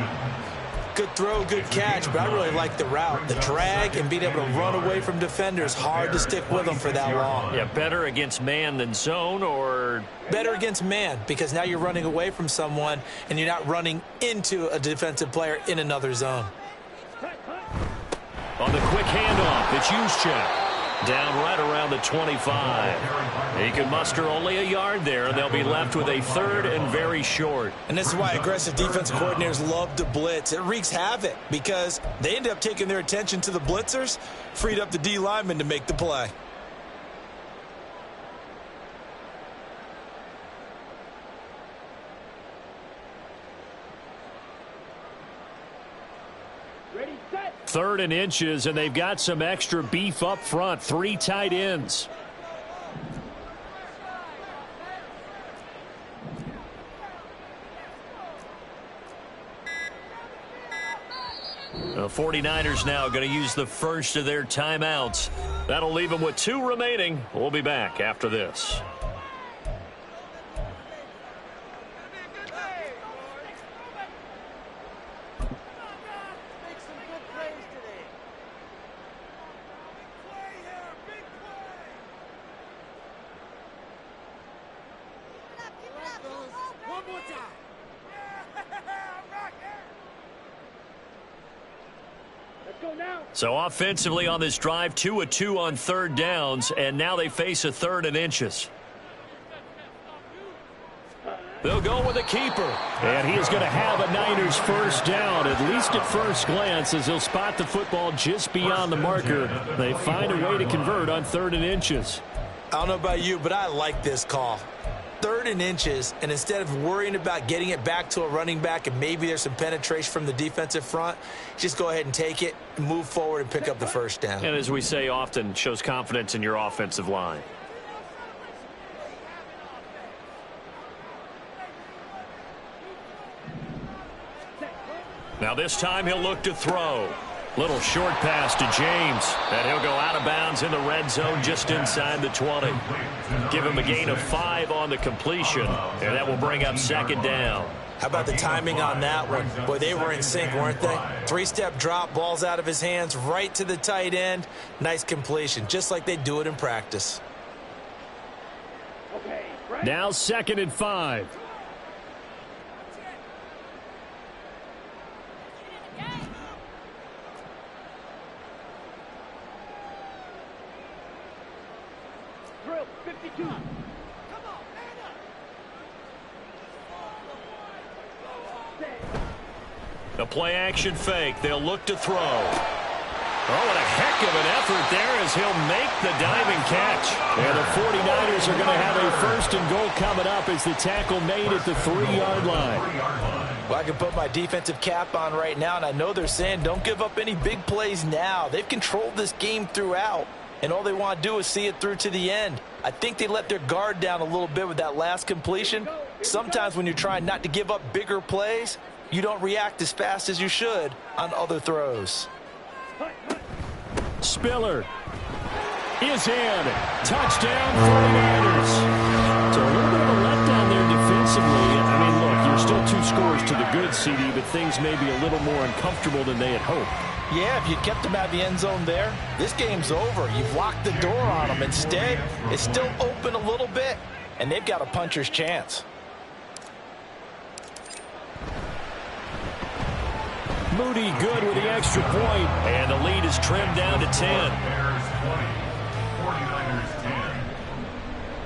Good throw, good catch, but I really like the route. The drag and being able to run away from defenders, hard to stick with them for that long.
Yeah, better against man than zone, or?
Better against man, because now you're running away from someone and you're not running into a defensive player in another zone.
On the quick handoff, it's Juszczyk. Down right around the 25. He can muster only a yard there, and they'll be left with a 3rd and very short.
And this is why aggressive defensive coordinators love to blitz. It wreaks havoc because they end up taking their attention to the blitzers, freed up the D lineman to make the play.
Ready, set.
3rd and inches, and they've got some extra beef up front. 3 tight ends.
The 49ers now going to use the first of their timeouts. That'll leave them with 2 remaining. We'll be back after this.
One more time. Let's go now.
So offensively on this drive, 2 of 2 on third downs, and now they face a 3rd and inches. They'll go with a keeper.
And he is going to have a Niners first down, at least at first glance, as he'll spot the football just beyond the marker. They find a way to convert on 3rd and inches.
I don't know about you, but I like this call. 3rd and inches, and instead of worrying about getting it back to a running back and maybe there's some penetration from the defensive front, just go ahead and take it, move forward, and pick up the first down.
And as we say often, shows confidence in your offensive line. Now this time he'll look to throw. Little short pass to James. And he'll go out of bounds in the red zone just inside the 20. Give him a gain of 5 on the completion. And that will bring up 2nd down.
How about the timing on that one? Boy, they were in sync, weren't they? 3-step drop, ball's out of his hands, right to the tight end. Nice completion, just like they do it in practice.
Okay, right.
Now 2nd and 5.
Drill 52.
The play-action fake. They'll look to throw. Oh, what a heck of an effort there as he'll make the diving catch.
And the 49ers are going to have a 1st and goal coming up as the tackle made at the 3-yard line.
Well, I can put my defensive cap on right now, and I know they're saying don't give up any big plays now. They've controlled this game throughout, and all they want to do is see it through to the end. I think they let their guard down a little bit with that last completion. Sometimes when you're trying not to give up bigger plays, you don't react as fast as you should on other throws.
Spiller is in. Touchdown, 49ers. So a little bit of a letdown there defensively. I mean, look, you're still 2 scores to the good, CD, but things may be a little more uncomfortable than they had hoped.
Yeah, if you kept them out of the end zone there, this game's over. You've locked the door on them. Instead, it's still open a little bit, and they've got a puncher's chance.
Moody good with the extra point.
And the lead is trimmed down to 10.
Bears 20, 49ers 10.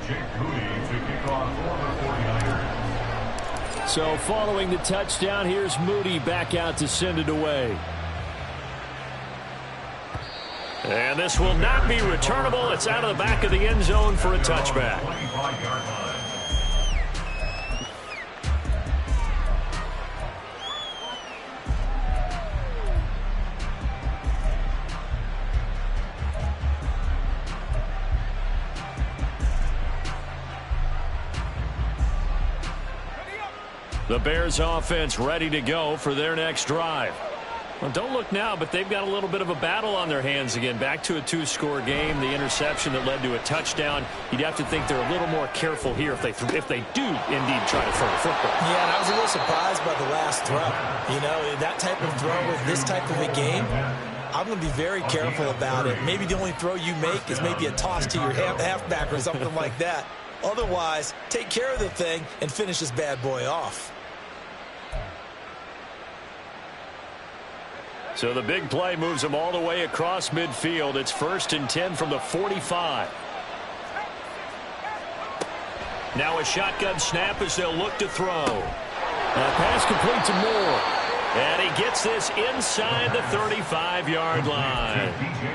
Jake Moody to kick off for the 49ers.
So following the touchdown, here's Moody back out to send it away.
And this will not be returnable. It's out of the back of the end zone for a touchback.
25-yard line.
The Bears offense ready to go for their next drive. Well, don't look now, but they've got a little bit of a battle on their hands again. Back to a 2-score game. The interception that led to a touchdown. You'd have to think they're a little more careful here if they do indeed try to throw the football.
Yeah, and I was a little surprised by the last throw. You know, that type of throw with this type of a game, I'm going to be very careful about it. Maybe the only throw you make is maybe a toss to your halfback or something like that. Otherwise, take care of the thing and finish this bad boy off.
So the big play moves them all the way across midfield. It's 1st and 10 from the 45. Now a shotgun snap as they'll look to throw.
Pass complete to Moore.
And he gets this inside the 35-yard line.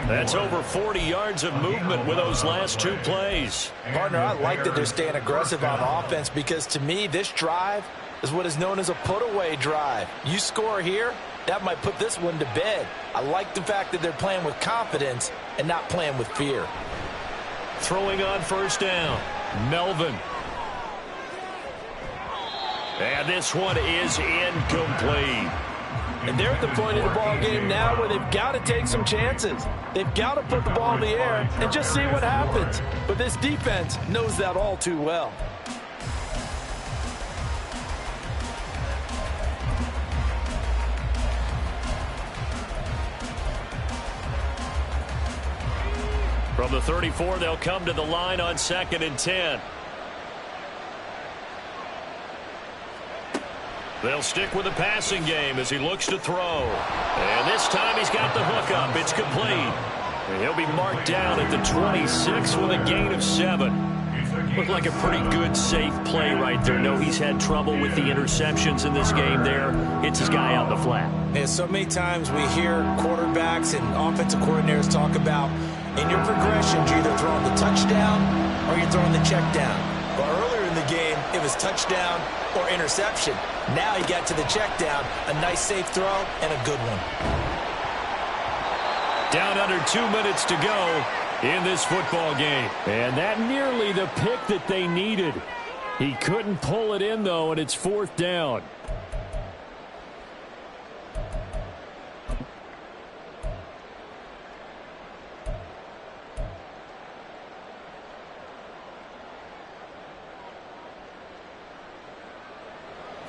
That's over 40 yards of movement with those last 2 plays.
Partner, I like that they're staying aggressive on offense because to me, this drive is what is known as a put-away drive. You score here, that might put this one to bed. I like the fact that they're playing with confidence and not playing with fear.
Throwing on 1st down, Melvin. And this one is incomplete.
And they're at the point of the ball game now where they've got to take some chances. They've got to put the ball in the air and just see what happens. But this defense knows that all too well.
From the 34, they'll come to the line on 2nd and 10. They'll stick with the passing game as he looks to throw. And this time he's got the hook up. It's complete. And he'll be marked down at the 26 with a gain of 7. Looked like a pretty good, safe play right there. No, he's had trouble with the interceptions in this game there. Hits his guy out in the flat.
And so many times we hear quarterbacks and offensive coordinators talk about in your progressions, you're either throwing the touchdown or you're throwing the check down. But earlier in the game, it was touchdown or interception. Now he got to the check down, a nice safe throw, and a good one.
Down under 2 minutes to go in this football game. And that nearly the pick that they needed. He couldn't pull it in, though, and it's 4th down.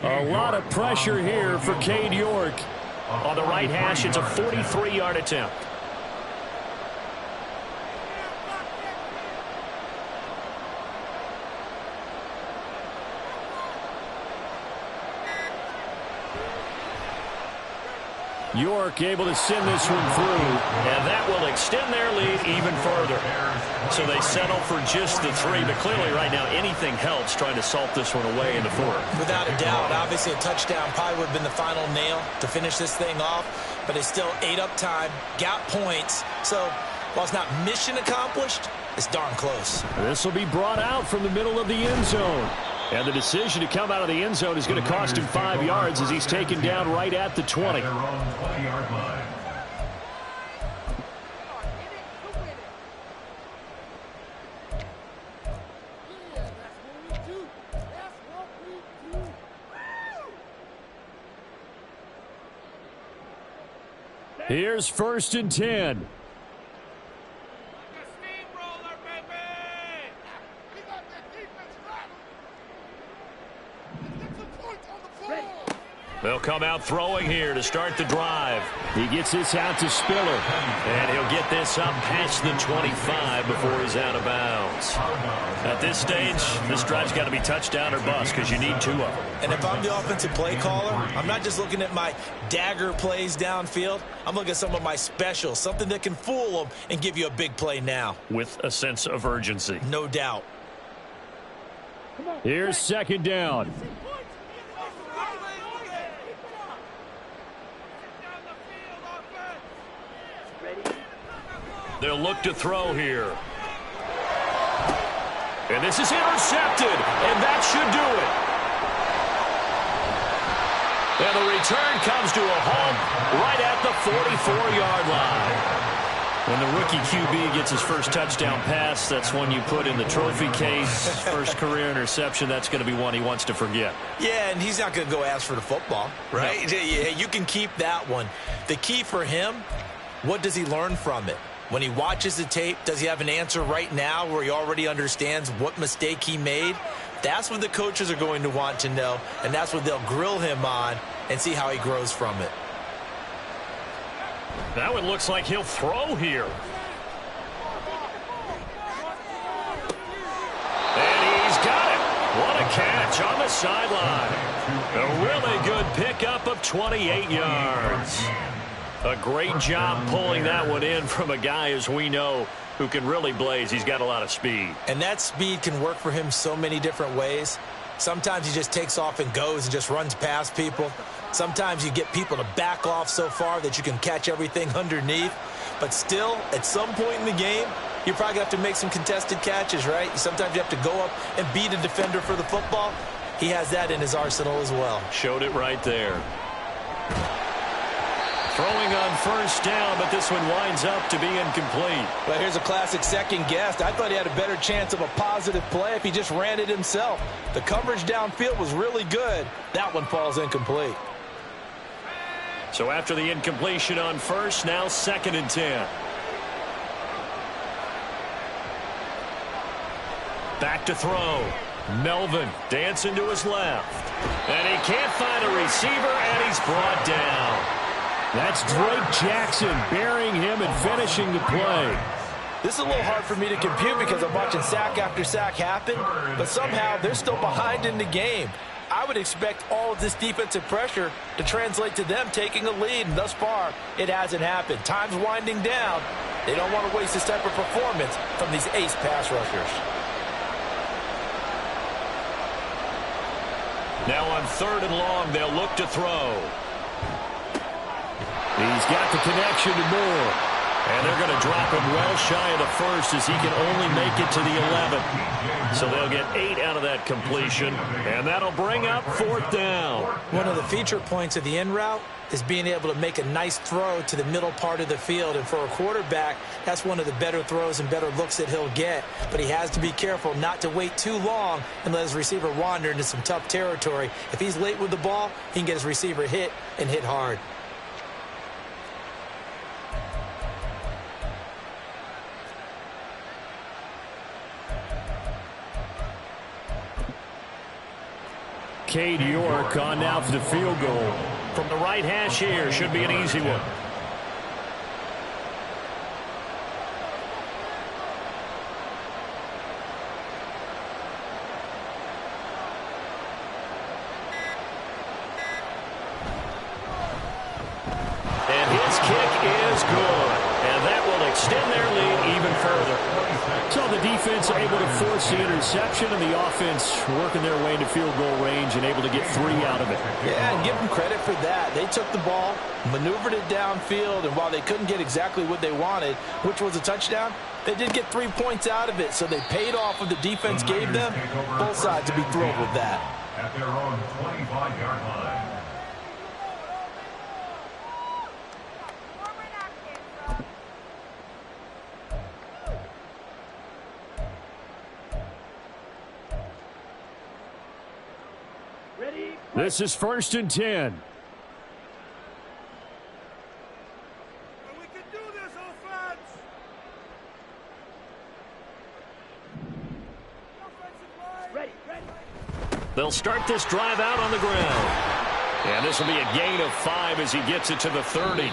A lot of pressure here for Cade York.
On the right hash, it's a 43-yard attempt.
York able to send this one through.
And that will extend their lead even further. So they settle for just the 3. But clearly right now anything helps trying to salt this one away in the 4th.
Without a doubt, obviously a touchdown probably would have been the final nail to finish this thing off. But it's still ate up time, got points. So while it's not mission accomplished, it's darn close.
This will be brought out from the middle of the end zone. And the decision to come out of the end zone is going to cost him 5 yards as he's taken down right at the 20.
Their own 20-yard line.
Here's 1st and 10.
They'll come out throwing here to start the drive.
He gets this out to Spiller.
And he'll get this up past the 25 before he's out of bounds. At this stage, this drive's got to be touchdown or bust because you need 2 of them.
And if I'm the offensive play caller, I'm not just looking at my dagger plays downfield. I'm looking at some of my specials, something that can fool them and give you a big play now.
With a sense of urgency.
No doubt.
Here's 2nd down.
They'll look to throw here. And this is intercepted, and that should do it. And the return comes to a halt right at the 44-yard line. When the rookie QB gets his first touchdown pass, that's one you put in the trophy case. First career interception, that's going to be one he wants to forget.
Yeah, and he's not going to go ask for the football, right? No. You can keep that one. The key for him, what does he learn from it? When he watches the tape, does he have an answer right now where he already understands what mistake he made? That's what the coaches are going to want to know, and that's what they'll grill him on and see how he grows from it.
That one looks like he'll throw here. And he's got it. What a catch on the sideline. A really good pickup of 28 yards. A great job pulling that one in from a guy, as we know, who can really blaze. He's got a lot of speed.
And that speed can work for him so many different ways. Sometimes he just takes off and goes and just runs past people. Sometimes you get people to back off so far that you can catch everything underneath. But still, at some point in the game, you probably have to make some contested catches, right? Sometimes you have to go up and beat a defender for the football. He has that in his arsenal as well.
Showed it right there. Throwing on first down, but this one winds up to be incomplete.
Well, here's a classic second guess. I thought he had a better chance of a positive play if he just ran it himself. The coverage downfield was really good. That one falls incomplete.
So after the incompletion on first, now 2nd and 10. Back to throw. Melvin dancing to his left. And he can't find a receiver, and he's brought down.
That's Drake Jackson burying him and finishing the play.
This is a little hard for me to compute because I'm watching sack after sack happen, but somehow they're still behind in the game. I would expect all of this defensive pressure to translate to them taking a lead, and thus far, it hasn't happened. Time's winding down. They don't want to waste this type of performance from these ace pass rushers.
Now on 3rd and long, they'll look to throw.
He's got the connection to Moore.
And they're going to drop him well shy of the first as he can only make it to the 11. So they'll get 8 out of that completion, and that'll bring up 4th down.
One of the feature points of the in route is being able to make a nice throw to the middle part of the field. And for a quarterback, that's one of the better throws and better looks that he'll get. But he has to be careful not to wait too long and let his receiver wander into some tough territory. If he's late with the ball, he can get his receiver hit and hit hard.
Cade York on now for the field goal.
From the right hash here, should be an easy one. And his kick is good. And that will extend their lead even further.
So the defense able to force the interception, and the offense working their way into field goal range and able to get 3 out of it.
Yeah, and give them credit for that. They took the ball, maneuvered it downfield, and while they couldn't get exactly what they wanted, which was a touchdown, they did get 3 points out of it, so they paid off what the defense gave them. Both sides would be thrilled with that.
At their own 25-yard line.
This is 1st and 10.
We can do this, offense! Ready.
They'll start this drive out on the ground. And this will be a gain of 5 as he gets it to the 30.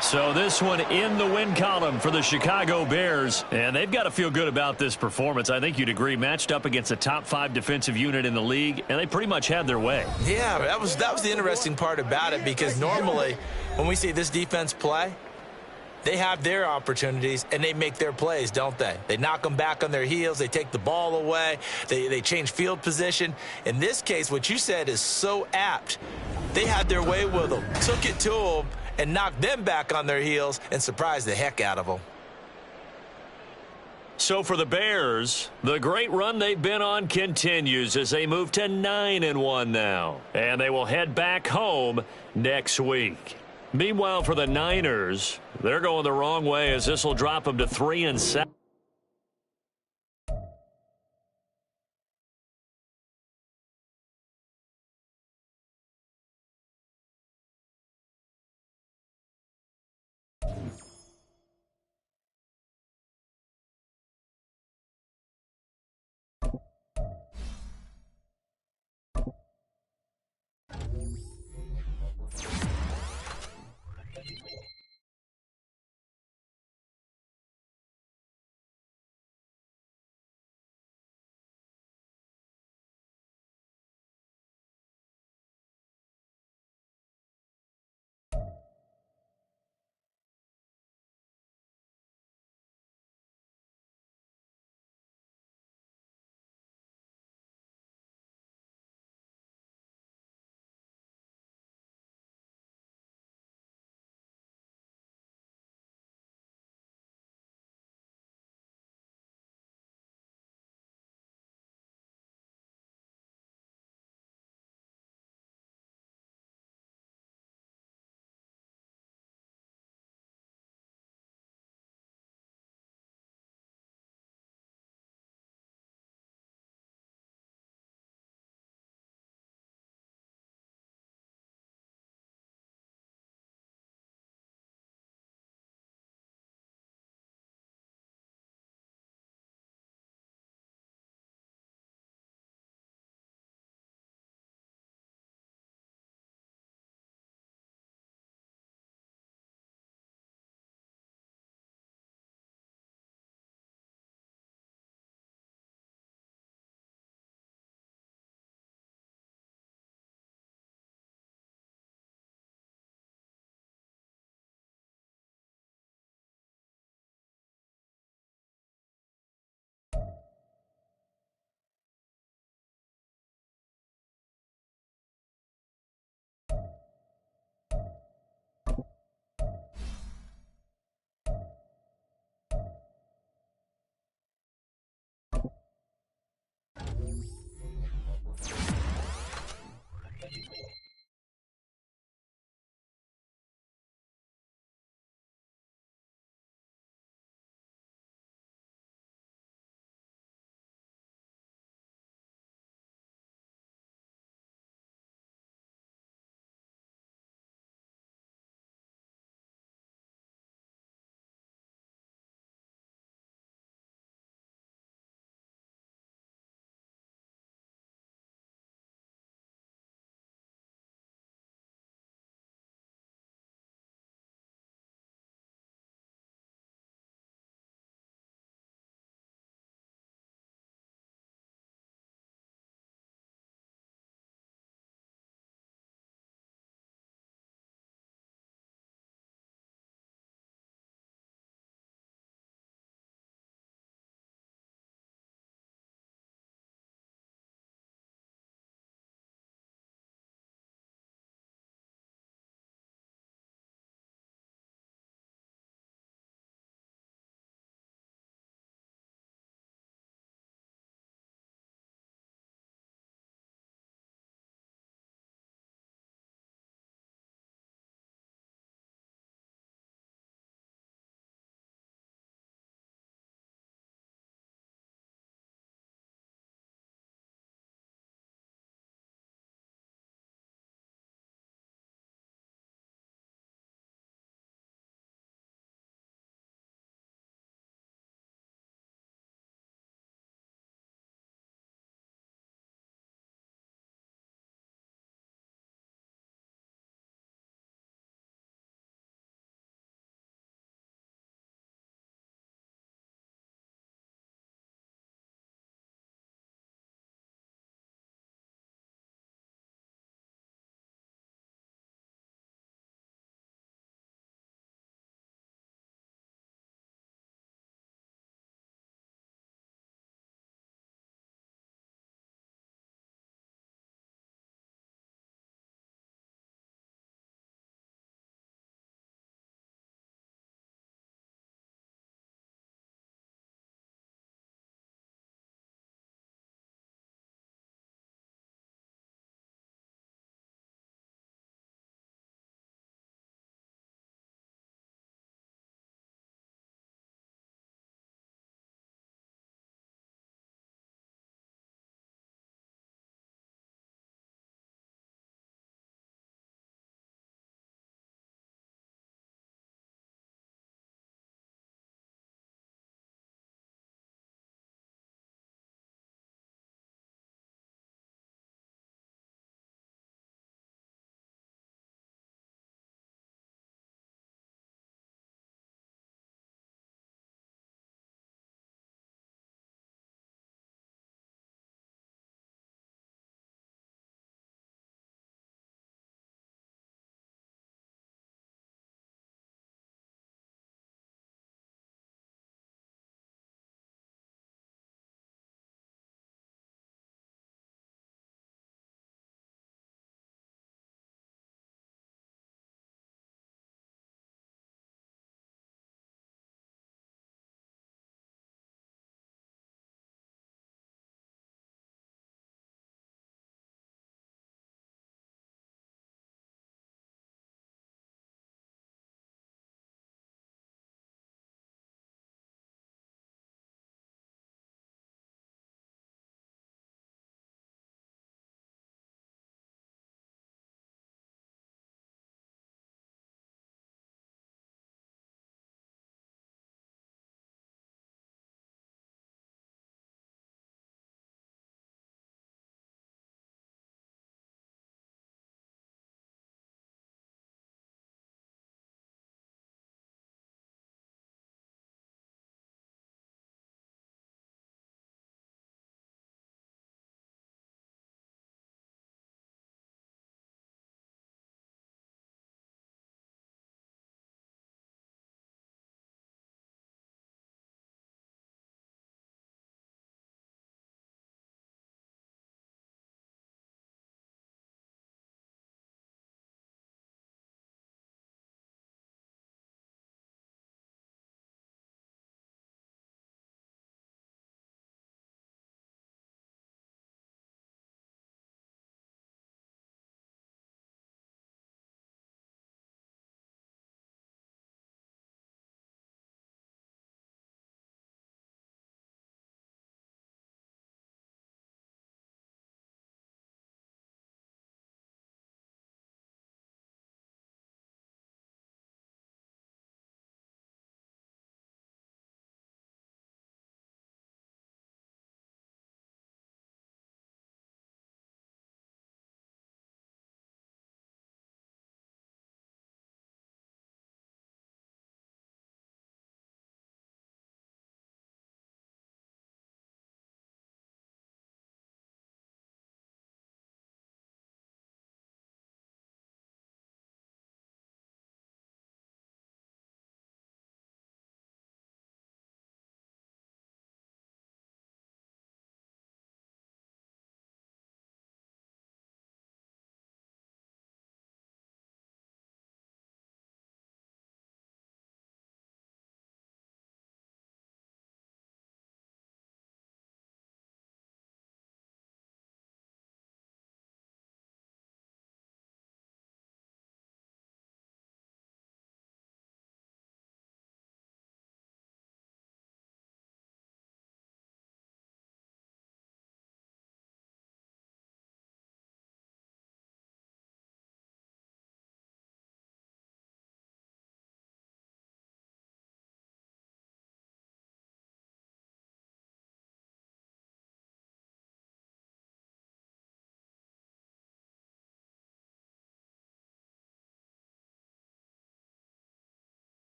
So this one in the win column for the Chicago Bears. And they've got to feel good about this performance. I think you'd agree, matched up against a top 5 defensive unit in the league, and they pretty much had their way.
Yeah, that was the interesting part about it, because normally when we see this defense play, they have their opportunities and they make their plays, don't they? They knock them back on their heels. They take the ball away. They change field position. In this case, what you said is so apt. They had their way with them, took it to them, and knocked them back on their heels and surprised the heck out of them.
So for the Bears, the great run they've been on continues as they move to 9-1 now. And they will head back home next week. Meanwhile, for the Niners, they're going the wrong way as this will drop them to 3-7.